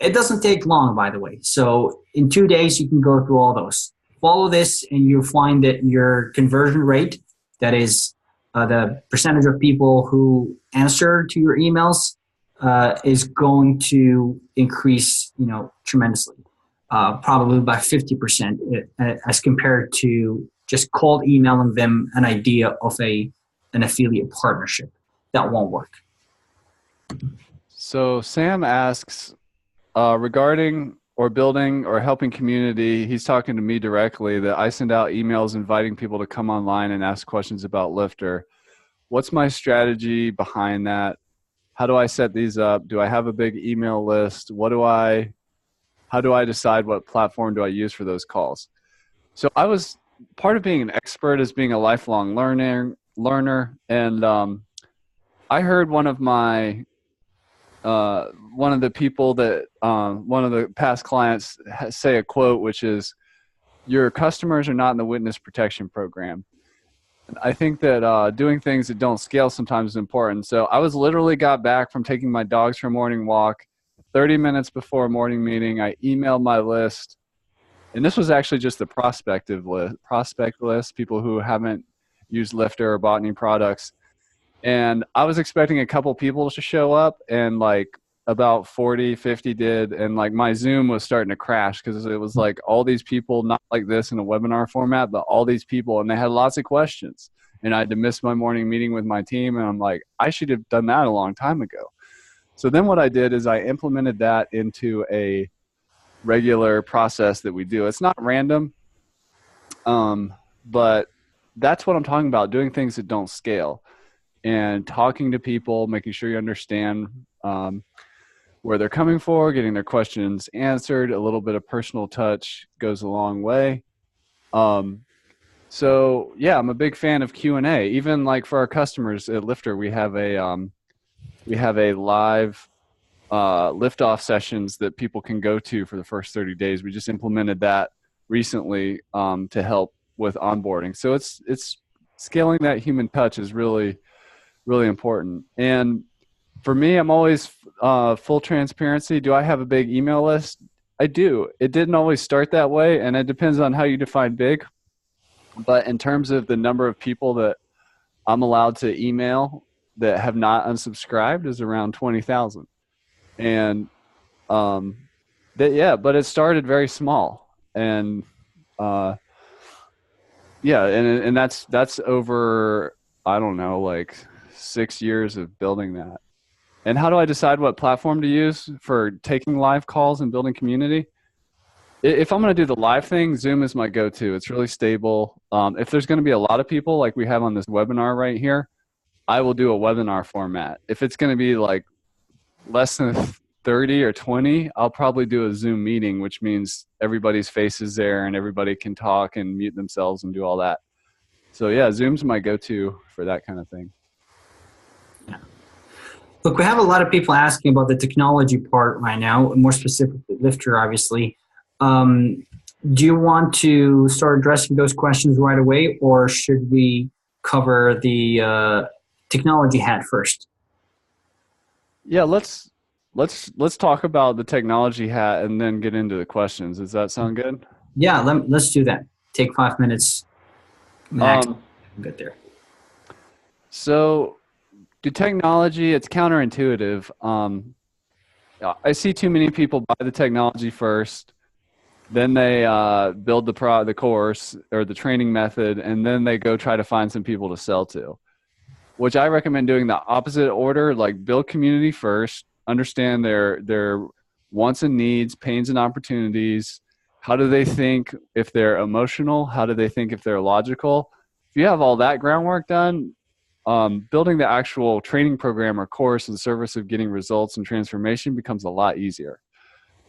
It doesn't take long, by the way. So in 2 days, you can go through all those. Follow this, and you'll find that your conversion rate, that is the percentage of people who answer to your emails, is going to increase, tremendously, probably by 50%, as compared to just cold emailing them an idea of an affiliate partnership. That won't work. So Sam asks, regarding or building or helping community, he's talking to me directly, that I send out emails inviting people to come online and ask questions about Lifter. What's my strategy behind that? How do I set these up? Do I have a big email list? How do I decide what platform do I use for those calls? So part of being an expert is being a lifelong learner. And I heard one of the people that one of the past clients say a quote, which is, your customers are not in the witness protection program. And I think that doing things that don't scale sometimes is important. So I literally got back from taking my dogs for a morning walk. 30 minutes before a morning meeting, I emailed my list And this was actually just the prospect list, people who haven't used Lifter or bought any products. And I was expecting a couple people to show up, and like about 40, 50 did. And like my Zoom was starting to crash because it was like all these people, not like this in a webinar format, but all these people, and they had lots of questions. And I had to miss my morning meeting with my team. And I'm like, I should have done that a long time ago. So then what I did is I implemented that into a regular process that we do. It's not random, but that's what I'm talking about, doing things that don't scale and talking to people, making sure you understand where they're coming from, getting their questions answered. A little bit of personal touch goes a long way. So yeah, I'm a big fan of Q&A. Even like for our customers at Lifter, we have a live liftoff sessions that people can go to for the first 30 days. We just implemented that recently to help with onboarding. So it's scaling that human touch is really, really important. And for me, I'm always full transparency. Do I have a big email list? I do. It didn't always start that way, and it depends on how you define big. But in terms of the number of people that I'm allowed to email that have not unsubscribed is around 20,000. And but it started very small, and and that's over, I don't know, like 6 years of building that. And how do I decide what platform to use for taking live calls and building community? If I'm going to do the live thing, Zoom is my go-to. It's really stable. If there's going to be a lot of people like we have on this webinar right here, I will do a webinar format. If it's going to be like less than 30 or 20, I'll probably do a Zoom meeting, which means everybody's face is there and everybody can talk and mute themselves and do all that. So yeah, Zoom's my go-to for that kind of thing. Yeah. Look, we have a lot of people asking about the technology part right now, more specifically Lifter, obviously. Do you want to start addressing those questions right away, or should we cover the technology hat first? Yeah, let's talk about the technology hat and then get into the questions. Does that sound good? Yeah, let's do that. Take 5 minutes max. Get there. So, the technology, it's counterintuitive. I see too many people buy the technology first, then they build the course or the training method, and then they go try to find some people to sell to. Which I recommend doing the opposite order, like build community first, understand their wants and needs, pains and opportunities. How do they think if they're emotional? How do they think if they're logical? If you have all that groundwork done, building the actual training program or course in service of getting results and transformation becomes a lot easier.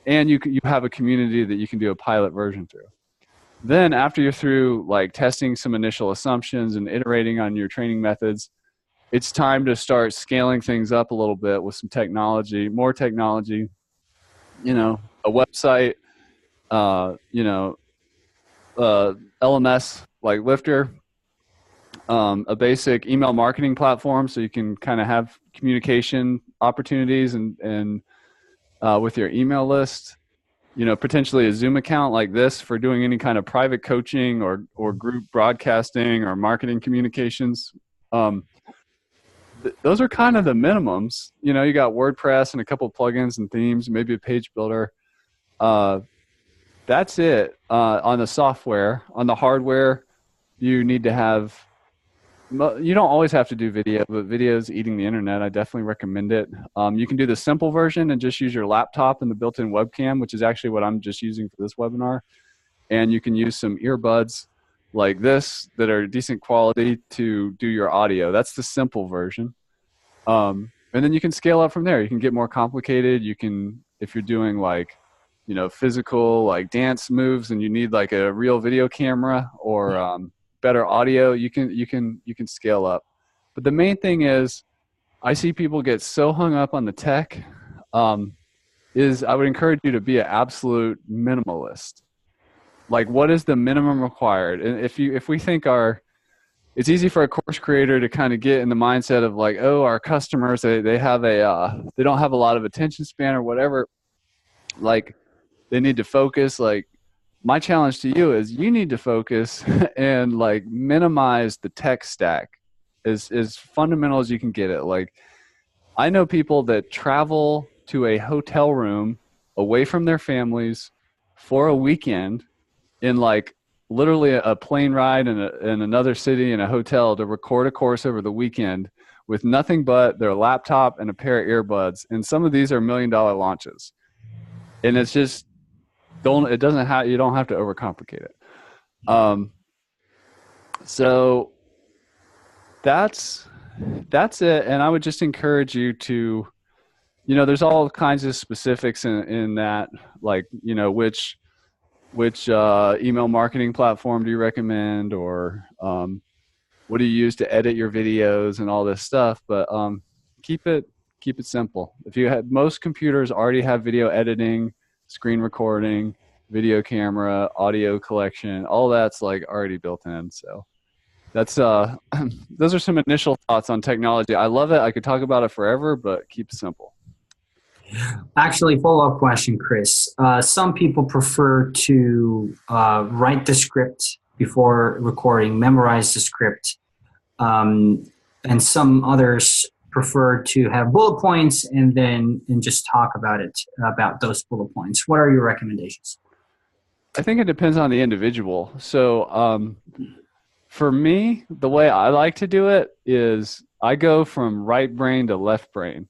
And you have a community that you can do a pilot version through. Then after you're through like testing some initial assumptions and iterating on your training methods, it's time to start scaling things up a little bit with some technology, more technology, a website, LMS like Lifter, a basic email marketing platform so you can kind of have communication opportunities and with your email list, potentially a Zoom account like this for doing any kind of private coaching or group broadcasting or marketing communications. Those are kind of the minimums. You got WordPress and a couple of plugins and themes, maybe a page builder. That's it on the software. On the hardware, you need to have, you don't always have to do video, but video is eating the internet. I definitely recommend it. You can do the simple version and just use your laptop and the built-in webcam, which is actually what I'm just using for this webinar. And you can use some earbuds like this that are decent quality to do your audio. That's the simple version. And then you can scale up from there. You can get more complicated. You can, if you're doing like, physical like dance moves and you need like a real video camera or better audio, you can scale up. But the main thing is, I see people get so hung up on the tech, is I would encourage you to be an absolute minimalist. Like, what is the minimum required? And if we think it's easy for a course creator to kind of get in the mindset of like, oh, our customers, they don't have a lot of attention span or whatever. Like, they need to focus. Like, my challenge to you is you need to focus and like minimize the tech stack as fundamental as you can get it. Like, I know people that travel to a hotel room away from their families for a weekend in like literally a plane ride in another city in a hotel to record a course over the weekend with nothing but their laptop and a pair of earbuds. And some of these are $1 million launches. And it's just, you don't have to overcomplicate it. So that's it. And I would just encourage you to, there's all kinds of specifics in that, like, which email marketing platform do you recommend, or what do you use to edit your videos and all this stuff. But keep it simple. Most computers already have video editing, screen recording, video camera, audio collection, all that's like already built in. So that's those are some initial thoughts on technology. I love it. I could talk about it forever, but keep it simple. Actually, follow-up question, Chris. Some people prefer to write the script before recording, memorize the script, and some others prefer to have bullet points and just talk about those bullet points. What are your recommendations? I think it depends on the individual. So for me, the way I like to do it is I go from right brain to left brain.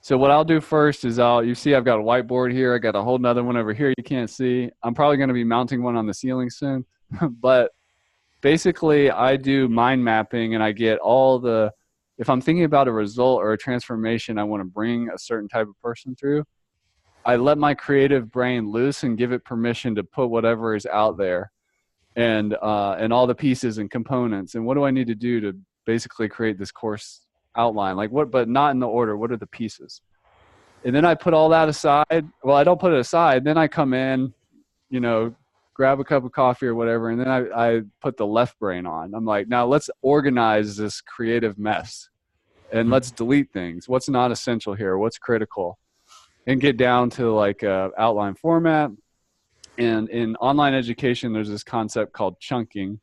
So what I'll do first is you see I've got a whiteboard here. I got a whole nother one over here you can't see. I'm probably going to be mounting one on the ceiling soon. But basically I do mind mapping, and I get if I'm thinking about a result or a transformation I want to bring a certain type of person through, I let my creative brain loose and give it permission to put whatever is out there and all the pieces and components. And what do I need to do to basically create this course outline? Like what, but not in the order. What are the pieces? And then I put all that aside. Well, I don't put it aside. Then I come in, grab a cup of coffee or whatever. And then I put the left brain on. I'm like, now let's organize this creative mess and let's delete things. What's not essential here? What's critical? And get down to like a outline format. And in online education, there's this concept called chunking.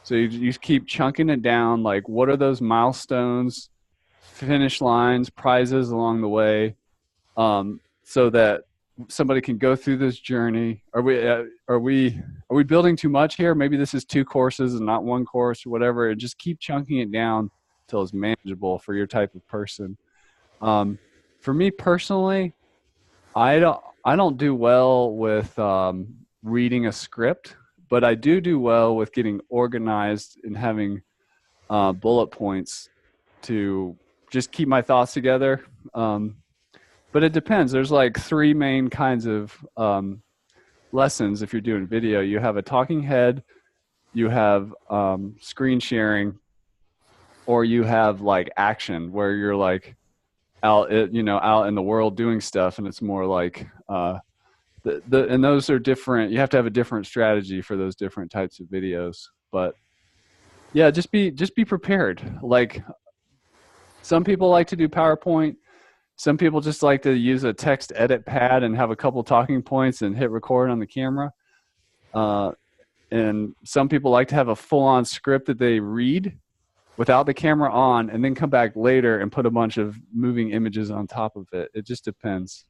So you keep chunking it down. Like, what are those milestones, finish lines, prizes along the way, so that somebody can go through this journey? Are we building too much here? Maybe this is 2 courses and not 1 course or whatever. And just keep chunking it down till it's manageable for your type of person. For me personally, I don't do well with reading a script, but I do well with getting organized and having bullet points to just keep my thoughts together. But it depends. There's like 3 main kinds of lessons if you're doing video. You have a talking head, you have screen sharing, or you have like action where you're like out in the world doing stuff, and it's more like and those are different. You have to have a different strategy for those different types of videos. But yeah, just be prepared. Like, some people like to do PowerPoint. Some people just like to use a text edit pad and have a couple talking points and hit record on the camera. And some people like to have a full-on script that they read without the camera on and then come back later and put a bunch of moving images on top of it. It just depends.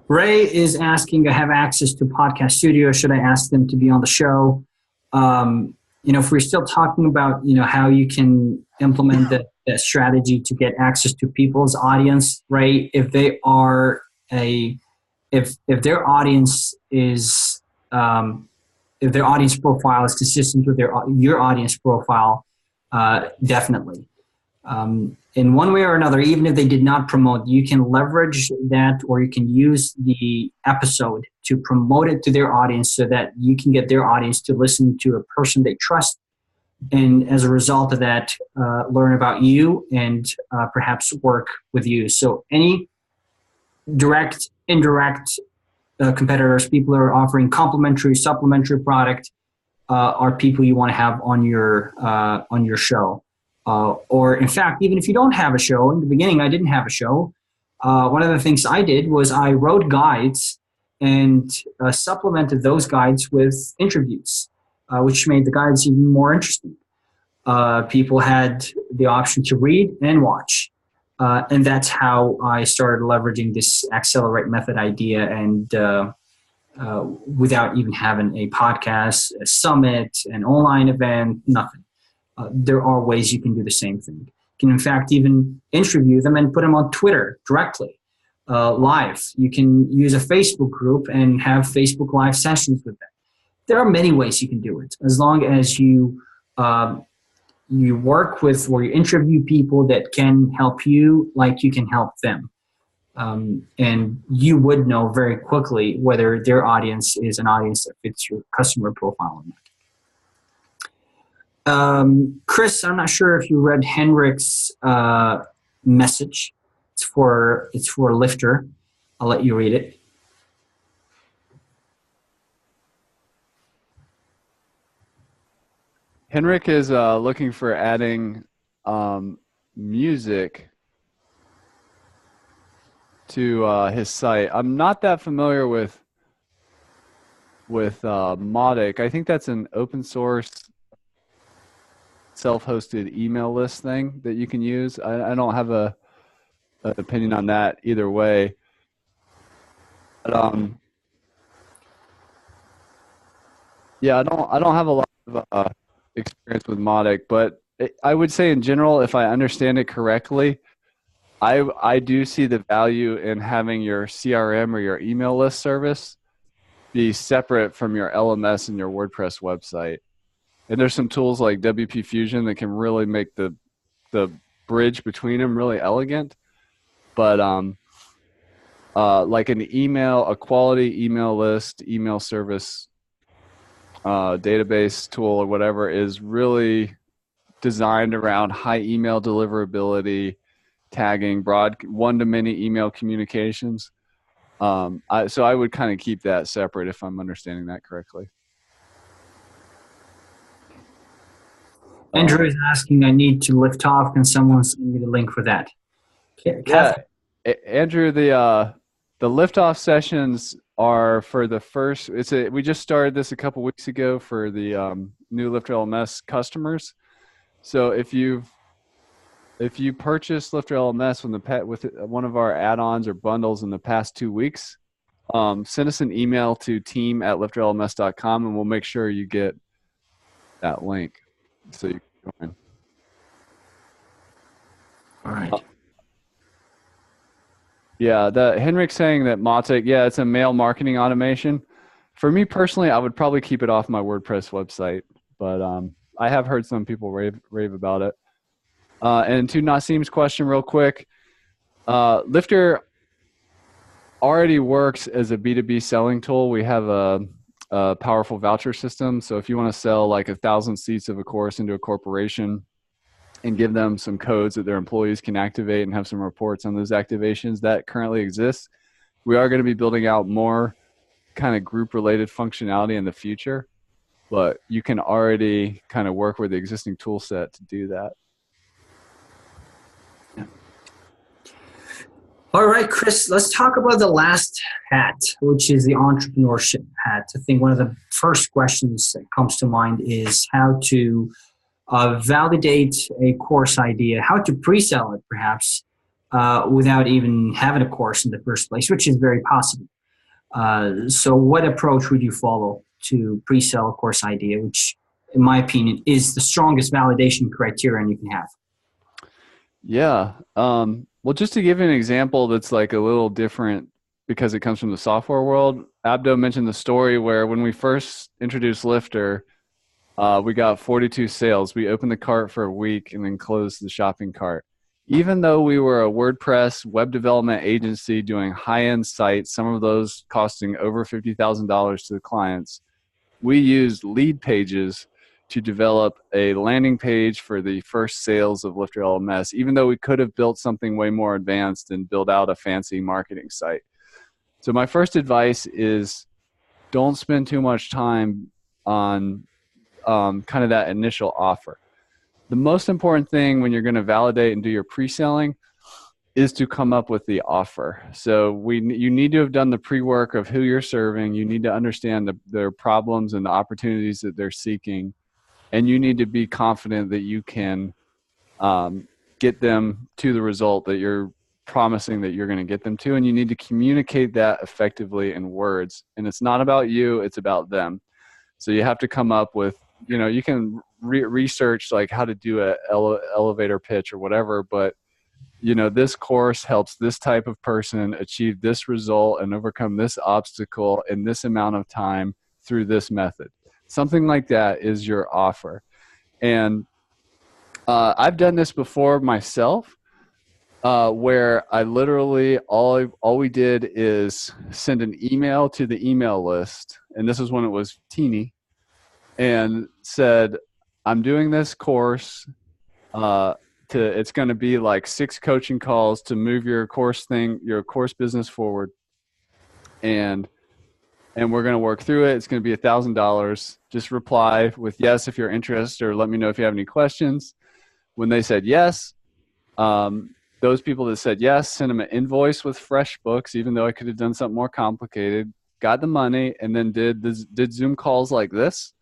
Ray is asking, I have access to Podcast Studio. Should I ask them to be on the show? If we're still talking about, how you can implement the strategy to get access to people's audience, right? If they are if their audience is, if their audience profile is consistent with your audience profile, definitely. In one way or another, even if they did not promote, you can leverage that, or you can use the episode to promote it to their audience so that you can get their audience to listen to a person they trust. And as a result of that, learn about you and perhaps work with you. So any direct, indirect competitors, people who are offering complimentary, supplementary product, are people you want to have on your show. Or in fact, even if you don't have a show, in the beginning I didn't have a show. One of the things I did was I wrote guides and supplemented those guides with interviews, which made the guides even more interesting. People had the option to read and watch. And that's how I started leveraging this accelerate method idea, and without even having a podcast, a summit, an online event, nothing. There are ways you can do the same thing. You can, in fact, even interview them and put them on Twitter directly, live. You can use a Facebook group and have Facebook live sessions with them. There are many ways you can do it, as long as you work with or you interview people that can help you like you can help them. And you would know very quickly whether their audience is an audience that fits your customer profile or not. Chris, I'm not sure if you read Henrik's message. It's for Lifter. I'll let you read it. Henrik is looking for adding music to his site. I'm not that familiar with Mautic. I think that's an open source self-hosted email list thing that you can use. I don't have an opinion on that either way. But, yeah, I don't have a lot of experience with Mautic, but I would say in general, if I understand it correctly, I do see the value in having your CRM or your email list service be separate from your LMS and your WordPress website. And there's some tools like WP Fusion that can really make the bridge between them really elegant. But like a quality email list, email service database tool or whatever is really designed around high email deliverability, tagging, broad one-to-many email communications. So I would kind of keep that separate if I'm understanding that correctly. Andrew is asking, I need to lift off. Can someone send me the link for that? Yeah, Andrew, the liftoff sessions are for the first. We just started this a couple weeks ago for the new LifterLMS customers. So if you purchase LifterLMS with one of our add-ons or bundles in the past 2 weeks, send us an email to team@lifterlms.com and we'll make sure you get that link so you can join. All right. Yeah, Henrik's saying that Mautic, yeah, it's a mail marketing automation. For me personally, I would probably keep it off my WordPress website, but I have heard some people rave about it. And to Nassim's question real quick, Lifter already works as a B2B selling tool. We have a powerful voucher system. So if you want to sell like 1,000 seats of a course into a corporation and give them some codes that their employees can activate and have some reports on those activations, that currently exists. We are going to be building out more kind of group-related functionality in the future, but you can already kind of work with the existing tool set to do that. All right, Chris, let's talk about the last hat, which is the entrepreneurship hat. I think one of the first questions that comes to mind is how to validate a course idea, how to pre-sell it perhaps without even having a course in the first place, which is very possible. So what approach would you follow to pre-sell a course idea, which in my opinion is the strongest validation criterion you can have? Yeah. Well, just to give you an example that's like a little different because it comes from the software world, Abdo mentioned the story where when we first introduced Lifter, we got 42 sales. We opened the cart for a week and then closed the shopping cart. Even though we were a WordPress web development agency doing high-end sites, some of those costing over $50,000 to the clients, we used lead pages to develop a landing page for the first sales of LifterLMS, even though we could have built something way more advanced and built out a fancy marketing site. So my first advice is don't spend too much time on kind of that initial offer. The most important thing when you're going to validate and do your pre-selling is to come up with the offer. So you need to have done the pre-work of who you're serving. You need to understand their problems and the opportunities that they're seeking. And you need to be confident that you can get them to the result that you're promising that you're going to get them to. And you need to communicate that effectively in words. And it's not about you, it's about them. So you have to come up with, you can research like how to do a elevator pitch or whatever, but this course helps this type of person achieve this result and overcome this obstacle in this amount of time through this method. Something like that is your offer. And I've done this before myself, where I literally, all we did is send an email to the email list. And this is when it was teeny, and said, I'm doing this course, it's going to be like 6 coaching calls to move your course business forward. And we're going to work through it. It's going to be $1,000. Just reply with yes if you're interested, or let me know if you have any questions. When they said yes, those people that said yes, sent them an invoice with FreshBooks, even though I could have done something more complicated, got the money, and then did Zoom calls like this.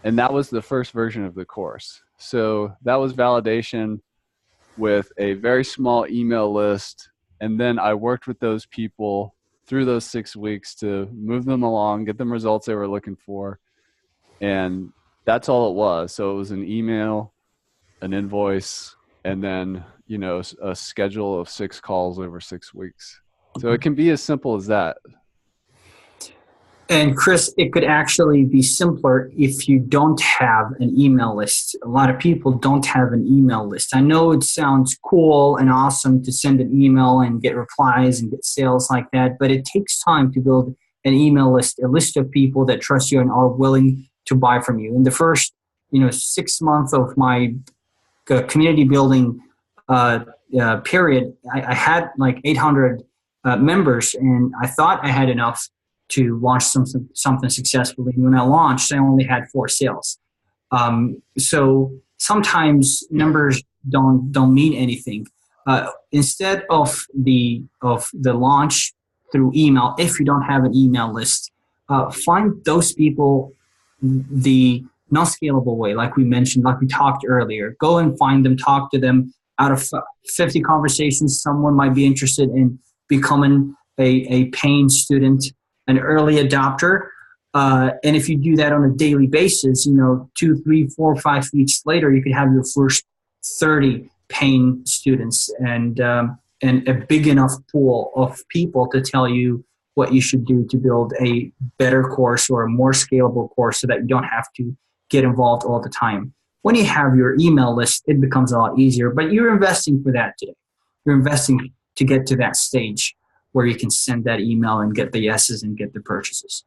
And that was the first version of the course. So that was validation with a very small email list. And then I worked with those people through those 6 weeks to move them along, get them results they were looking for. And that's all it was. So it was an email, an invoice, and then, a schedule of 6 calls over 6 weeks. So it can be as simple as that. And Chris, it could actually be simpler if you don't have an email list. A lot of people don't have an email list. I know it sounds cool and awesome to send an email and get replies and get sales like that, but it takes time to build an email list, a list of people that trust you and are willing to buy from you. In the first, 6 months of my community building period, I had like 800 members, and I thought I had enough to launch something successfully. And when I launched, I only had 4 sales. So sometimes numbers don't mean anything. Instead of the launch through email, if you don't have an email list, find those people the non-scalable way, like we mentioned, like we talked earlier. Go and find them, talk to them. Out of 50 conversations, someone might be interested in becoming a paying student, an early adopter. And if you do that on a daily basis, 2, 3, 4, 5 weeks later, you could have your first 30 paying students and a big enough pool of people to tell you what you should do to build a better course or a more scalable course so that you don't have to get involved all the time. When you have your email list, it becomes a lot easier, but you're investing for that today. You're investing to get to that stage where you can send that email and get the yeses and get the purchases.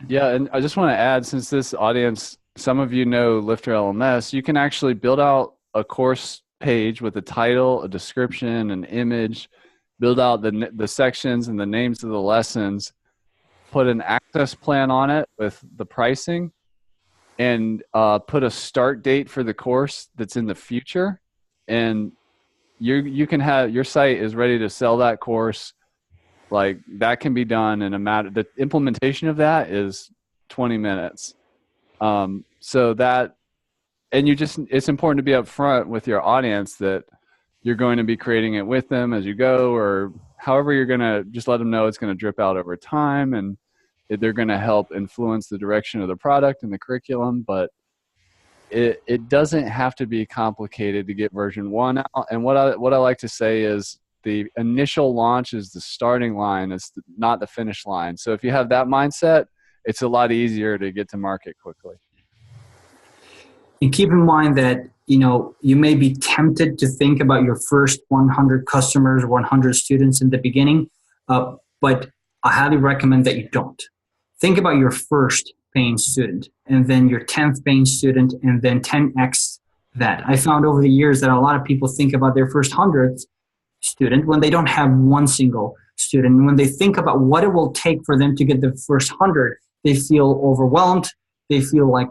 Yeah, and I just want to add, since this audience, some of you know LifterLMS, you can actually build out a course page with a title, a description, an image, build out the sections and the names of the lessons, put an access plan on it with the pricing, and put a start date for the course that's in the future. And you can have, your site is ready to sell that course. Like, that can be done in a matter, the implementation of that is 20 minutes. So that, and it's important to be upfront with your audience that you're going to be creating it with them as you go, or however you're going to just let them know it's going to drip out over time, and they're going to help influence the direction of the product and the curriculum. But it doesn't have to be complicated to get version 1 out. And what I like to say is, the initial launch is the starting line, it's not the finish line. So if you have that mindset, it's a lot easier to get to market quickly. And keep in mind that, you may be tempted to think about your first 100 customers or 100 students in the beginning, but I highly recommend that you don't. Think about your first paying student, and then your 10th paying student, and then 10x that. I found over the years that a lot of people think about their first 100th student when they don't have one single student. And when they think about what it will take for them to get the first 100, they feel overwhelmed. They feel like,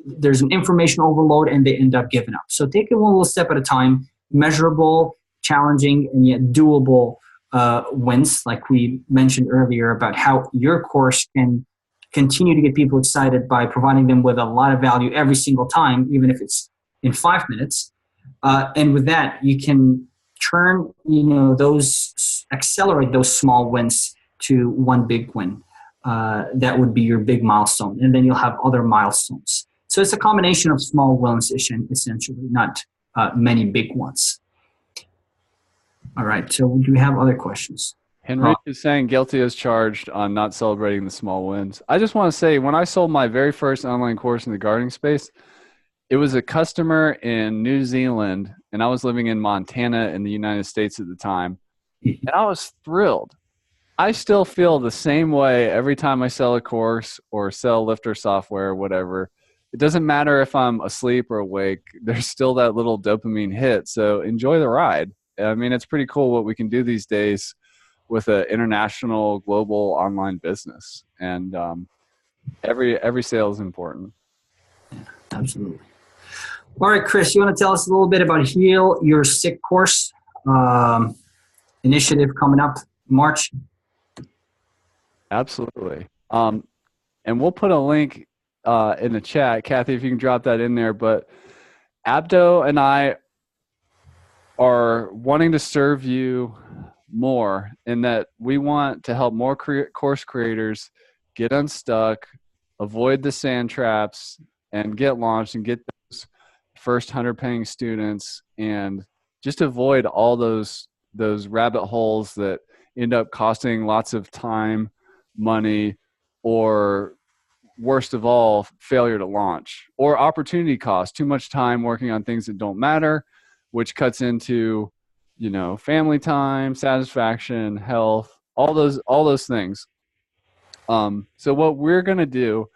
there's an information overload, and they end up giving up. So take it one little step at a time, measurable, challenging and yet doable wins, like we mentioned earlier, about how your course can continue to get people excited by providing them with a lot of value every single time, even if it's in 5 minutes. And with that, you can turn, accelerate those small wins to one big win. That would be your big milestone. And then you'll have other milestones. So it's a combination of small wins, essentially, not many big ones. All right. So do we have other questions? Henry is saying guilty as charged on not celebrating the small wins. I just want to say, when I sold my very first online course in the gardening space, it was a customer in New Zealand, and I was living in Montana in the United States at the time, and I was thrilled. I still feel the same way every time I sell a course or sell Lifter software or whatever. It doesn't matter if I'm asleep or awake. There's still that little dopamine hit, so enjoy the ride. I mean, it's pretty cool what we can do these days with an international, global online business, and every sale is important. Yeah, absolutely. All right, Chris, you want to tell us a little bit about Heal Your Sick course initiative coming up March? Absolutely. And we'll put a link in the chat, Kathy, if you can drop that in there. But Abdo and I are wanting to serve you more in that we want to help more course creators get unstuck, avoid the sand traps, and get launched and get those first 100 paying students, and just avoid all those rabbit holes that end up costing lots of time, money, or worst of all, failure to launch, or opportunity cost, too much time working on things that don't matter, which cuts into, family time, satisfaction, health, all those things. So what we're going to do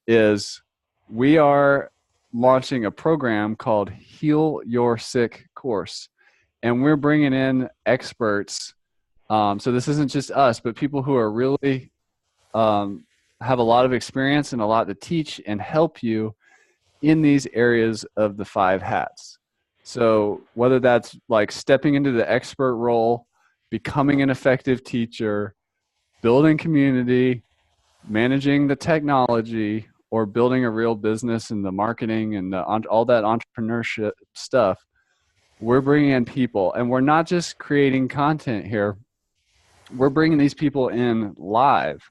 is we are launching a program called Heal Your Sick course. And we're bringing in experts. So this isn't just us, but people who are really have a lot of experience and a lot to teach and help you in these areas of the 5 hats. So whether that's like stepping into the expert role, becoming an effective teacher, building community, managing the technology, or building a real business and the marketing and all that entrepreneurship stuff, we're bringing in people. And we're not just creating content here. We're bringing these people in live.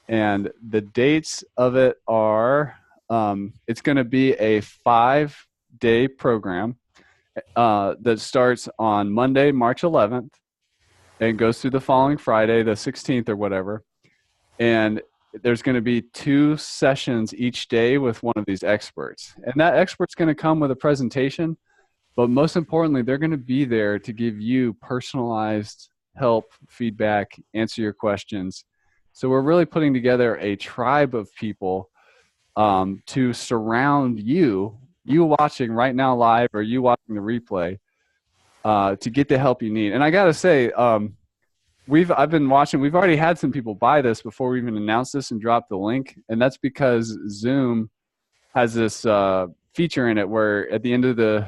And the dates of it are, it's going to be a 5-day program that starts on Monday, March 11th, and goes through the following Friday, the 16th or whatever. And there's going to be 2 sessions each day with one of these experts. And that expert's going to come with a presentation, but most importantly, they're going to be there to give you personalized help, feedback, answer your questions. So we're really putting together a tribe of people to surround you watching right now live or you watching the replay to get the help you need. And I got to say, I've been watching, we've already had some people buy this before we even announced this and dropped the link. And that's because Zoom has this feature in it where at the end of the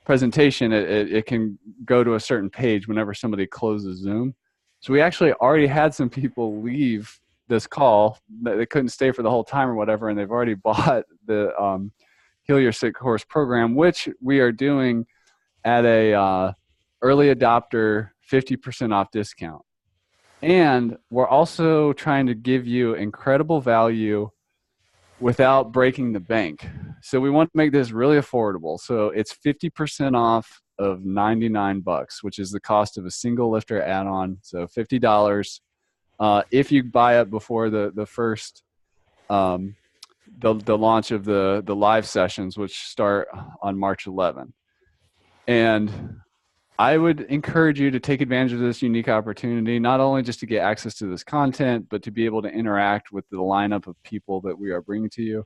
presentation, it can go to a certain page whenever somebody closes Zoom. So we actually already had some people leave this call. They couldn't stay for the whole time or whatever, and they've already bought the Heal Your Sick course program, which we are doing at a early adopter 50% off discount. And we're also trying to give you incredible value without breaking the bank. So we want to make this really affordable. So it's 50% off of $99, which is the cost of a single Lifter add-on. So $50 if you buy it before the first the launch of the live sessions, which start on March 11th. And I would encourage you to take advantage of this unique opportunity, not only just to get access to this content, but to be able to interact with the lineup of people that we are bringing to you.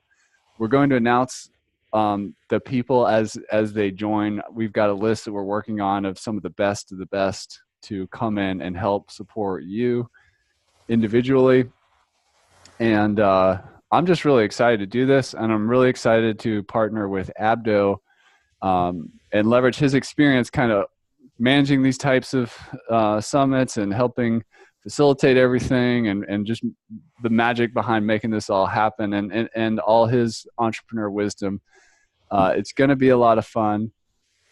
We're going to announce the people as they join. We've got a list that we're working on of some of the best to come in and help support you individually. And I'm just really excited to do this, and I'm really excited to partner with Abdo and leverage his experience kind of managing these types of summits and helping facilitate everything, and just the magic behind making this all happen, and all his entrepreneur wisdom. It's going to be a lot of fun.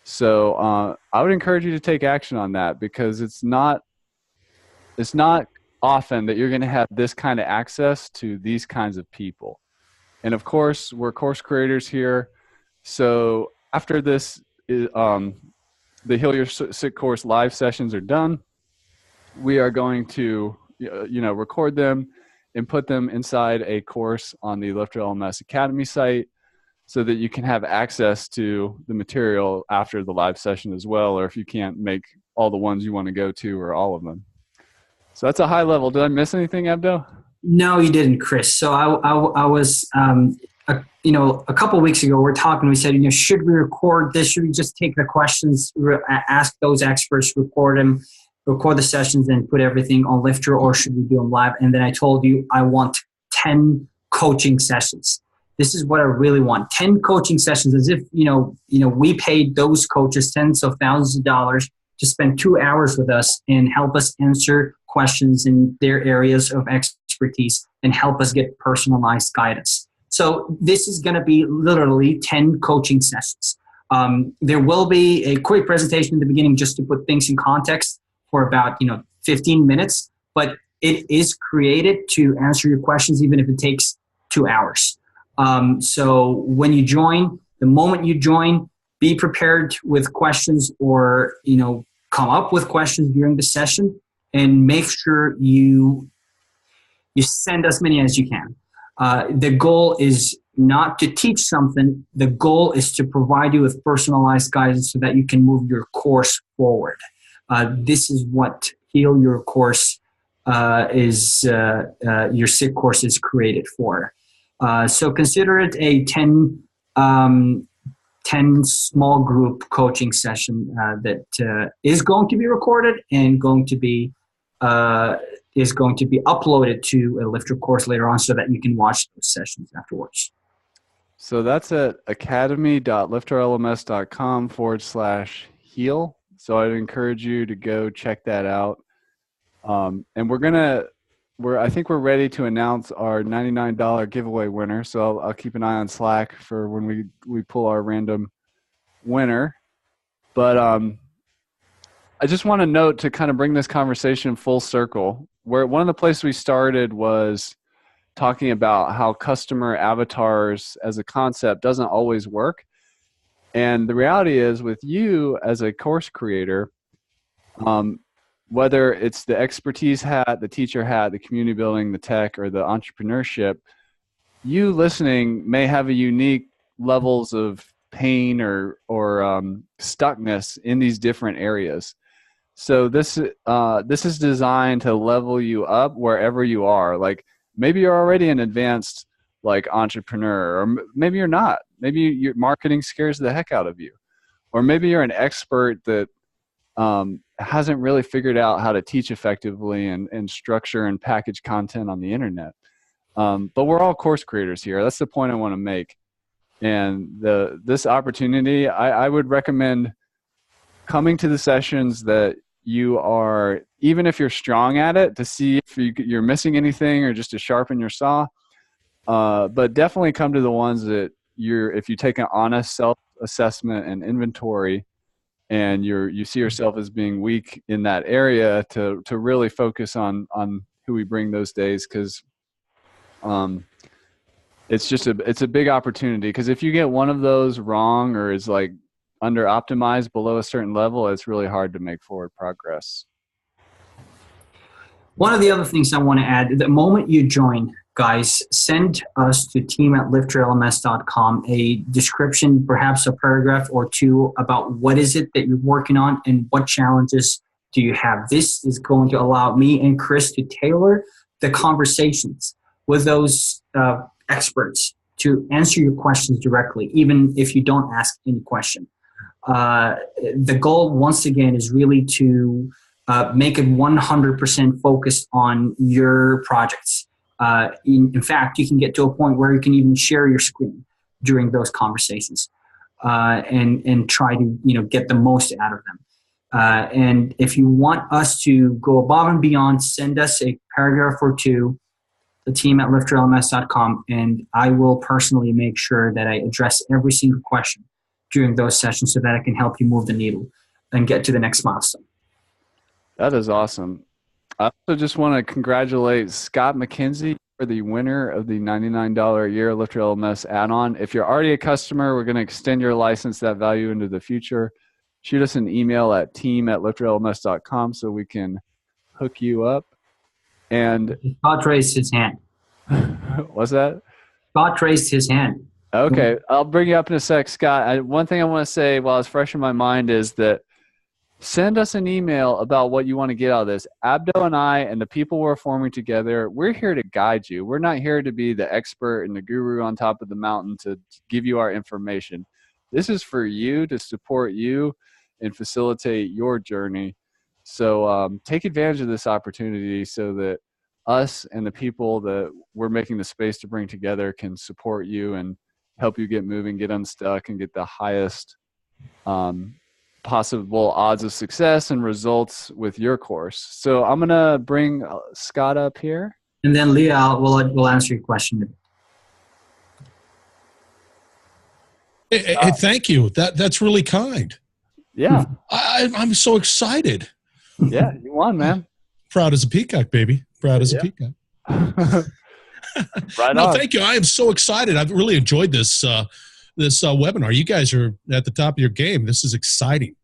So I would encourage you to take action on that, because it's not often that you're going to have this kind of access to these kinds of people. And of course, we're course creators here. So after this, the Heal Your Sick course live sessions are done, we are going to, record them and put them inside a course on the LifterLMS Academy site, so that you can have access to the material after the live session as well, or if you can't make all the ones you want to go to, or all of them. So that's a high level. Did I miss anything, Abdo? No, you didn't, Chris. So I was, a couple of weeks ago, we're talking, we said, should we record this? Should we just take the questions, ask those experts, record the sessions and put everything on Lifter, or should we do them live? And then I told you, I want 10 coaching sessions. This is what I really want. 10 coaching sessions, as if, we paid those coaches tens of thousands of dollars to spend 2 hours with us and help us answer questions in their areas of expertise and help us get personalized guidance. So this is going to be literally 10 coaching sessions. There will be a quick presentation in the beginning just to put things in context for about 15 minutes, but it is created to answer your questions, even if it takes 2 hours. So when you join, the moment you join, be prepared with questions, or come up with questions during the session, and make sure you send as many as you can. The goal is not to teach something. The goal is to provide you with personalized guidance so that you can move your course forward. This is what Heal Your Course your sick course is created for. So consider it a 10 small group coaching session that is going to be recorded and is going to be uploaded to a Lifter course later on, so that you can watch those sessions afterwards. So that's at academy.lifterlms.com/heal. So I'd encourage you to go check that out. And I think we're ready to announce our $99 giveaway winner. So I'll keep an eye on Slack for when we pull our random winner. But I just want to note, to kind of bring this conversation full circle, where one of the places we started was talking about how customer avatars as a concept doesn't always work. And the reality is, with you as a course creator, whether it's the expertise hat, the teacher hat, the community building, the tech, or the entrepreneurship, you listening may have a unique levels of pain or stuckness in these different areas. So this is designed to level you up wherever you are. Like, maybe you're already an advanced entrepreneur, or maybe you're not. Maybe your marketing scares the heck out of you, or maybe you're an expert that hasn't really figured out how to teach effectively and structure and package content on the internet. But we're all course creators here. That's the point I want to make. And this opportunity, I would recommend coming to the sessions that you are, even if you're strong at it, to see if you're missing anything, or just to sharpen your saw. But definitely come to the ones that if you take an honest self-assessment and inventory, and you see yourself as being weak in that area, to really focus on who we bring those days, because it's a big opportunity. Because if you get one of those wrong, or is like under optimized below a certain level, it's really hard to make forward progress. One of the other things I want to add, the moment you join, guys, send us to team@lifterlms.com a description, perhaps a paragraph or two, about what is it that you're working on and what challenges do you have. This is going to allow me and Chris to tailor the conversations with those experts to answer your questions directly, even if you don't ask any question. The goal, once again, is really to make it 100% focused on your projects. In fact, you can get to a point where you can even share your screen during those conversations and try to get the most out of them. And if you want us to go above and beyond, send us a paragraph or two, the team at LifterLMS.com, and I will personally make sure that I address every single question during those sessions so that I can help you move the needle and get to the next milestone. That is awesome. I also just want to congratulate Scott McKenzie for the winner of the $99 a year LifterLMS add-on. If you're already a customer, we're going to extend your license, that value, into the future. Shoot us an email at team@lifterlms.com so we can hook you up. And Scott raised his hand. what's that? Scott raised his hand. Okay, I'll bring you up in a sec, Scott. One thing I want to say while it's fresh in my mind is that send us an email about what you want to get out of this. Abdo and I and the people we're forming together, we're here to guide you. We're not here to be the expert and the guru on top of the mountain to give you our information. This is for you, to support you and facilitate your journey. So take advantage of this opportunity so that us and the people that we're making the space to bring together can support you and help you get moving, get unstuck, and get the highest possible odds of success and results with your course. So I'm going to bring Scott up here. And then Leah will answer your question. Hey, thank you. That's really kind. Yeah. I'm so excited. Yeah, you won, man. Proud as a peacock, baby. Proud as a peacock. Right no, on. thank you. I am so excited. I've really enjoyed this webinar. You guys are at the top of your game. This is exciting.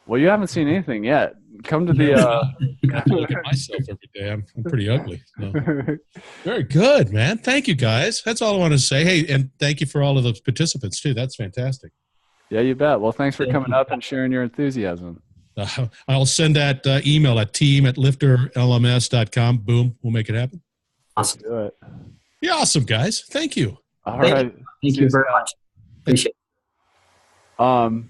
Well, you haven't seen anything yet. Come to the. I have to look at myself every day. I'm pretty ugly. So. Very good, man. Thank you, guys. That's all I want to say. Hey, and thank you for all of those participants too. That's fantastic. Yeah, you bet. Well, thanks for coming up and sharing your enthusiasm. I'll send that email at team@lifterlms.com. Boom, we'll make it happen. Awesome. Do it. Yeah, awesome, guys. Thank you. All right. Thank you very much. Appreciate it.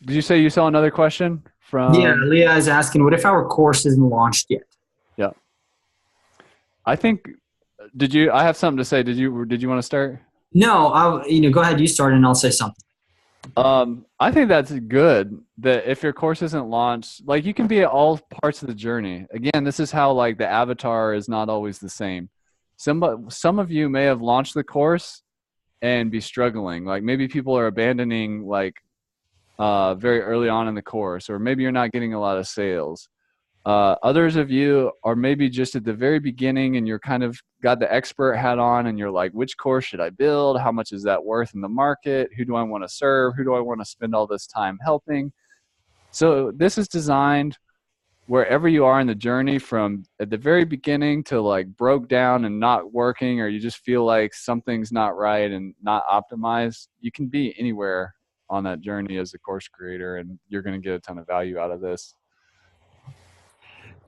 Did you say you saw another question from? Yeah, Leah is asking, what if our course isn't launched yet? Yeah. I think. I have something to say. Did you want to start? No, go ahead. You start, and I'll say something. I think that's good that if your course isn't launched, like you can be at all parts of the journey. Again, this is how like the avatar is not always the same. Some of you may have launched the course and be struggling. Like maybe people are abandoning like very early on in the course, or maybe you're not getting a lot of sales. Others of you are maybe just at the very beginning and you're kind of got the expert hat on and you're like, which course should I build? How much is that worth in the market? Who do I want to serve? Who do I want to spend all this time helping? So this is designed wherever you are in the journey, from at the very beginning to like broke down and not working, or you just feel like something's not right and not optimized. You can be anywhere on that journey as a course creator, and you're going to get a ton of value out of this.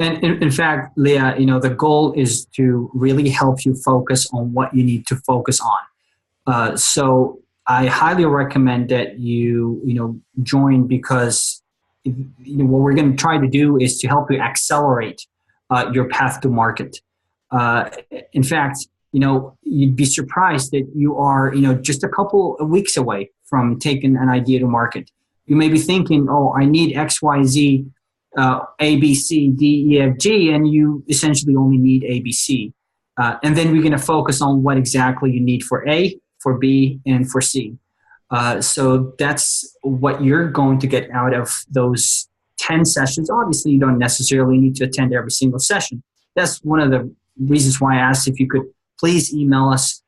And in fact, Leah, the goal is to really help you focus on what you need to focus on. So I highly recommend that you join, because what we're going to try to do is to help you accelerate your path to market. In fact, you'd be surprised that you are, just a couple of weeks away from taking an idea to market. You may be thinking, oh, I need X, Y, Z, A, B, C, D, E, F, G, and you essentially only need A, B, C. And then we're going to focus on what exactly you need for A, for B, and for C. So that's what you're going to get out of those 10 sessions. Obviously, you don't necessarily need to attend every single session. That's one of the reasons why I asked if you could please email us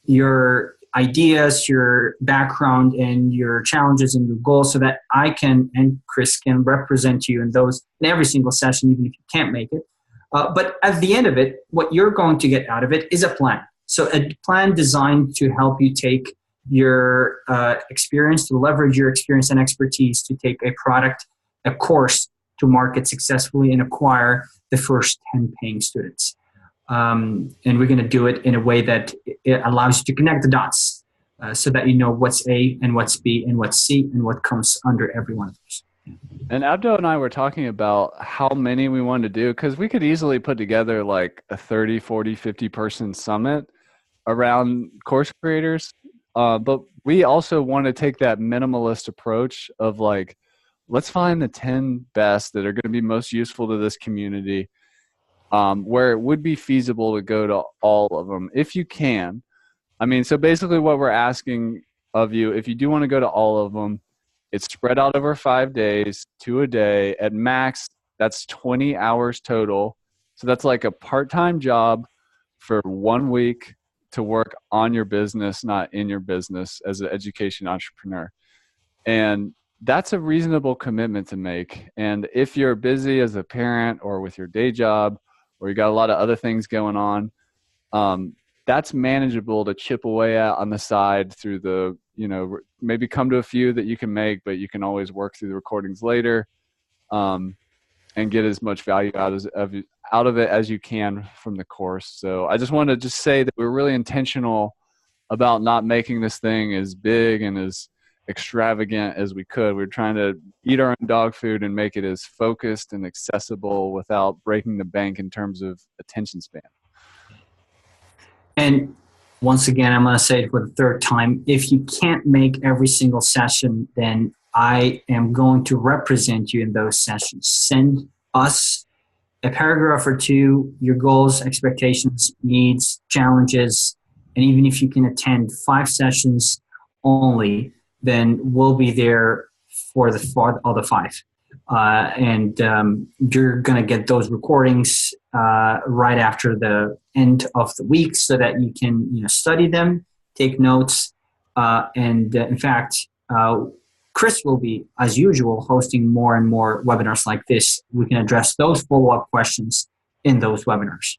your ideas, your background, and your challenges and your goals, so that I can and Chris can represent you in every single session, even if you can't make it. But at the end of it, what you're going to get out of it is a plan. So a plan designed to help you take your experience, to leverage your experience and expertise to take a product, a course to market successfully and acquire the first 10 paying students. And we're going to do it in a way that it allows you to connect the dots so that you know what's A and what's B and what's C and what comes under every one of those. And Abdo and I were talking about how many we wanted to do, because we could easily put together like a 30, 40, 50 person summit around course creators. But we also want to take that minimalist approach of like, let's find the 10 best that are going to be most useful to this community, where it would be feasible to go to all of them if you can. I mean, so basically what we're asking of you, if you do want to go to all of them, it's spread out over 5 days, 2 a day. At max, that's 20 hours total. So that's like a part-time job for 1 week to work on your business, not in your business, as an education entrepreneur. And that's a reasonable commitment to make. And if you're busy as a parent or with your day job, or you got a lot of other things going on, that's manageable to chip away at on the side through the, maybe come to a few that you can make, but you can always work through the recordings later, and get as much value out of it as you can from the course. So I just wanted to just say that we're really intentional about not making this thing as big and as extravagant as we could. We're trying to eat our own dog food and make it as focused and accessible without breaking the bank in terms of attention span. And once again, I'm going to say it for the third time. If you can't make every single session, then I am going to represent you in those sessions. Send us a paragraph or two, your goals, expectations, needs, challenges, and even if you can attend 5 sessions only, then we'll be there for the other 5. And you're going to get those recordings right after the end of the week so that you can study them, take notes, and in fact, Chris will be, as usual, hosting more and more webinars like this. We can address those follow-up questions in those webinars.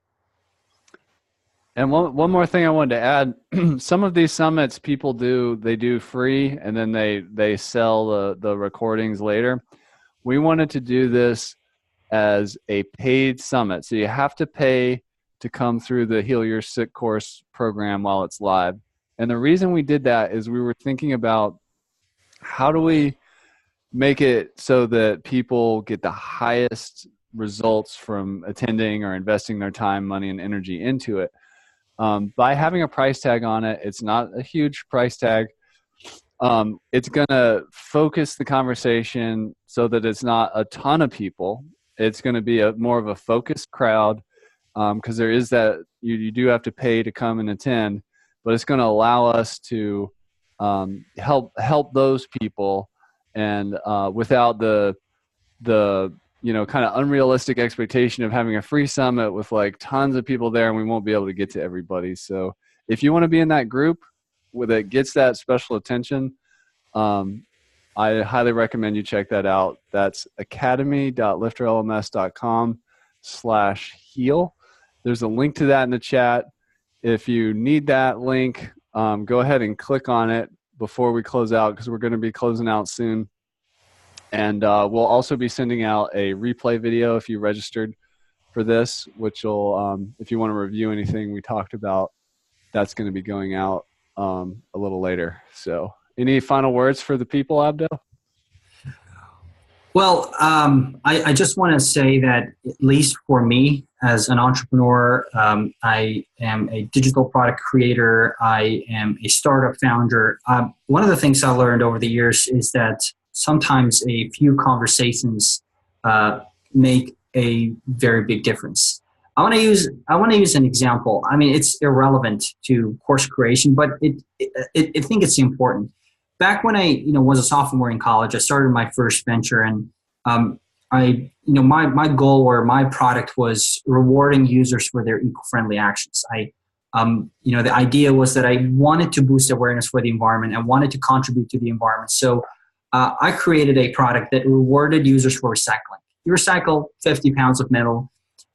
And one more thing I wanted to add, some of these summits people do free, and then they sell the recordings later. We wanted to do this as a paid summit. So you have to pay to come through the Heal Your Sick course program while it's live. And the reason we did that is we were thinking about how do we make it so that people get the highest results from attending or investing their time, money, and energy into it. By having a price tag on it, it's not a huge price tag. It's going to focus the conversation so that it's not a ton of people. It's going to be more of a focused crowd, because there is that you do have to pay to come and attend, but it's going to allow us to help those people, and without the kind of unrealistic expectation of having a free summit with like tons of people there, and we won't be able to get to everybody. So if you want to be in that group that gets that special attention, I highly recommend you check that out. That's academy.lifterlms.com/heal. There's a link to that in the chat. If you need that link, go ahead and click on it before we close out, because we're going to be closing out soon. And we'll also be sending out a replay video if you registered for this, which will, if you want to review anything we talked about, that's going to be going out a little later. So any final words for the people, Abdo? Well, I just want to say that, at least for me as an entrepreneur, I am a digital product creator. I am a startup founder. One of the things I learned over the years is that sometimes a few conversations make a very big difference. I want to use an example. I mean, it's irrelevant to course creation, but I think it's important. Back when I was a sophomore in college, I started my first venture, and my goal or my product was rewarding users for their eco-friendly actions. The idea was that I wanted to boost awareness for the environment. I wanted to contribute to the environment. So I created a product that rewarded users for recycling. You recycle 50 pounds of metal,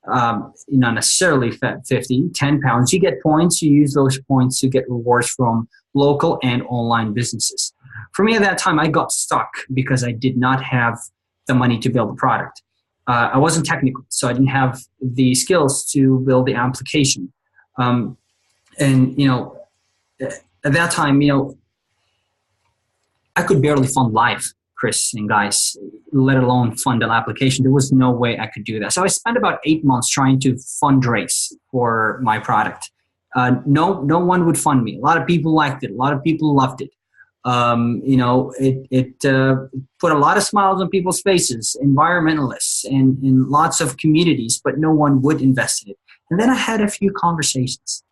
not necessarily 10 pounds. You get points. You use those points to get rewards from local and online businesses. For me at that time, I got stuck because I did not have the money to build the product. I wasn't technical, so I didn't have the skills to build the application. At that time, I could barely fund live, Chris and guys, let alone fund an application. There was no way I could do that. So I spent about 8 months trying to fundraise for my product. No one would fund me. A lot of people liked it. A lot of people loved it. It put a lot of smiles on people's faces, environmentalists and in lots of communities, but no one would invest in it. And then I had a few conversations.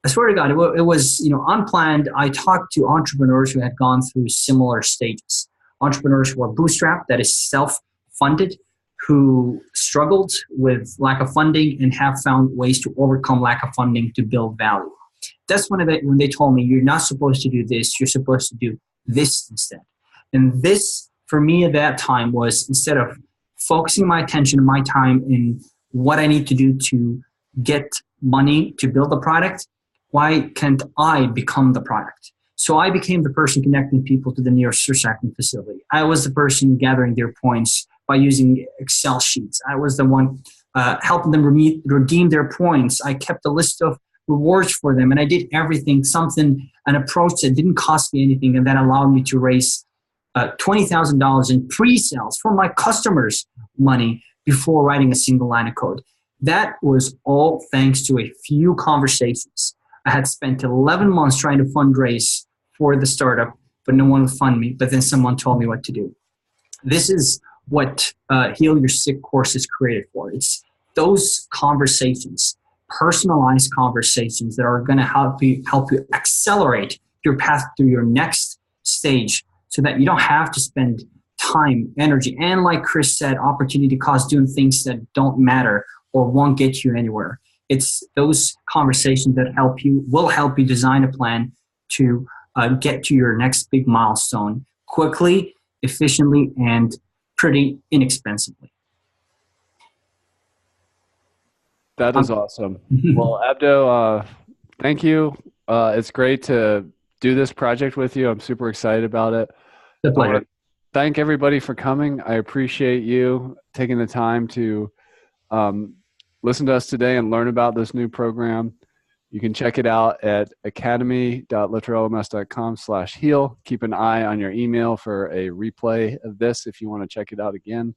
I swear to God, it was unplanned. I talked to entrepreneurs who had gone through similar stages. Entrepreneurs who are bootstrapped, that is self-funded, who struggled with lack of funding and have found ways to overcome lack of funding to build value. That's when they told me, you're not supposed to do this, you're supposed to do this instead. And this, for me at that time, was instead of focusing my attention and my time in what I need to do to get money to build a product, why can't I become the product? So I became the person connecting people to the nearest recycling facility. I was the person gathering their points by using Excel sheets. I was the one helping them redeem their points. I kept a list of rewards for them, and I did everything, an approach that didn't cost me anything, and that allowed me to raise $20,000 in pre-sales from my customers' money before writing a single line of code. That was all thanks to a few conversations. I had spent 11 months trying to fundraise for the startup, but no one would fund me. But then someone told me what to do. This is what Heal Your Sick course is created for. It's those conversations, personalized conversations that are going to help you accelerate your path through your next stage so that you don't have to spend time, energy, and like Chris said, opportunity cost doing things that don't matter or won't get you anywhere. It's those conversations that will help you design a plan to get to your next big milestone quickly, efficiently, and pretty inexpensively. That is awesome. Well, Abdo, thank you. It's great to do this project with you. I'm super excited about it. It's a pleasure. Thank everybody for coming. I appreciate you taking the time to listen to us today and learn about this new program. You can check it out at academy.lifterlms.com/heal. Keep an eye on your email for a replay of this if you want to check it out again.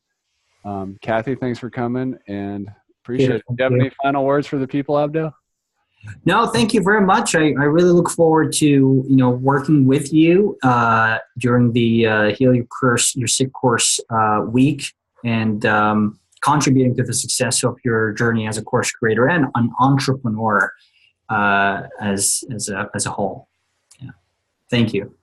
Kathy, thanks for coming and appreciate it. Do you have any final words for the people, Abdo? No, thank you very much. I really look forward to working with you during the Heal Your Sick course week and contributing to the success of your journey as a course creator and an entrepreneur as a whole. Yeah. Thank you.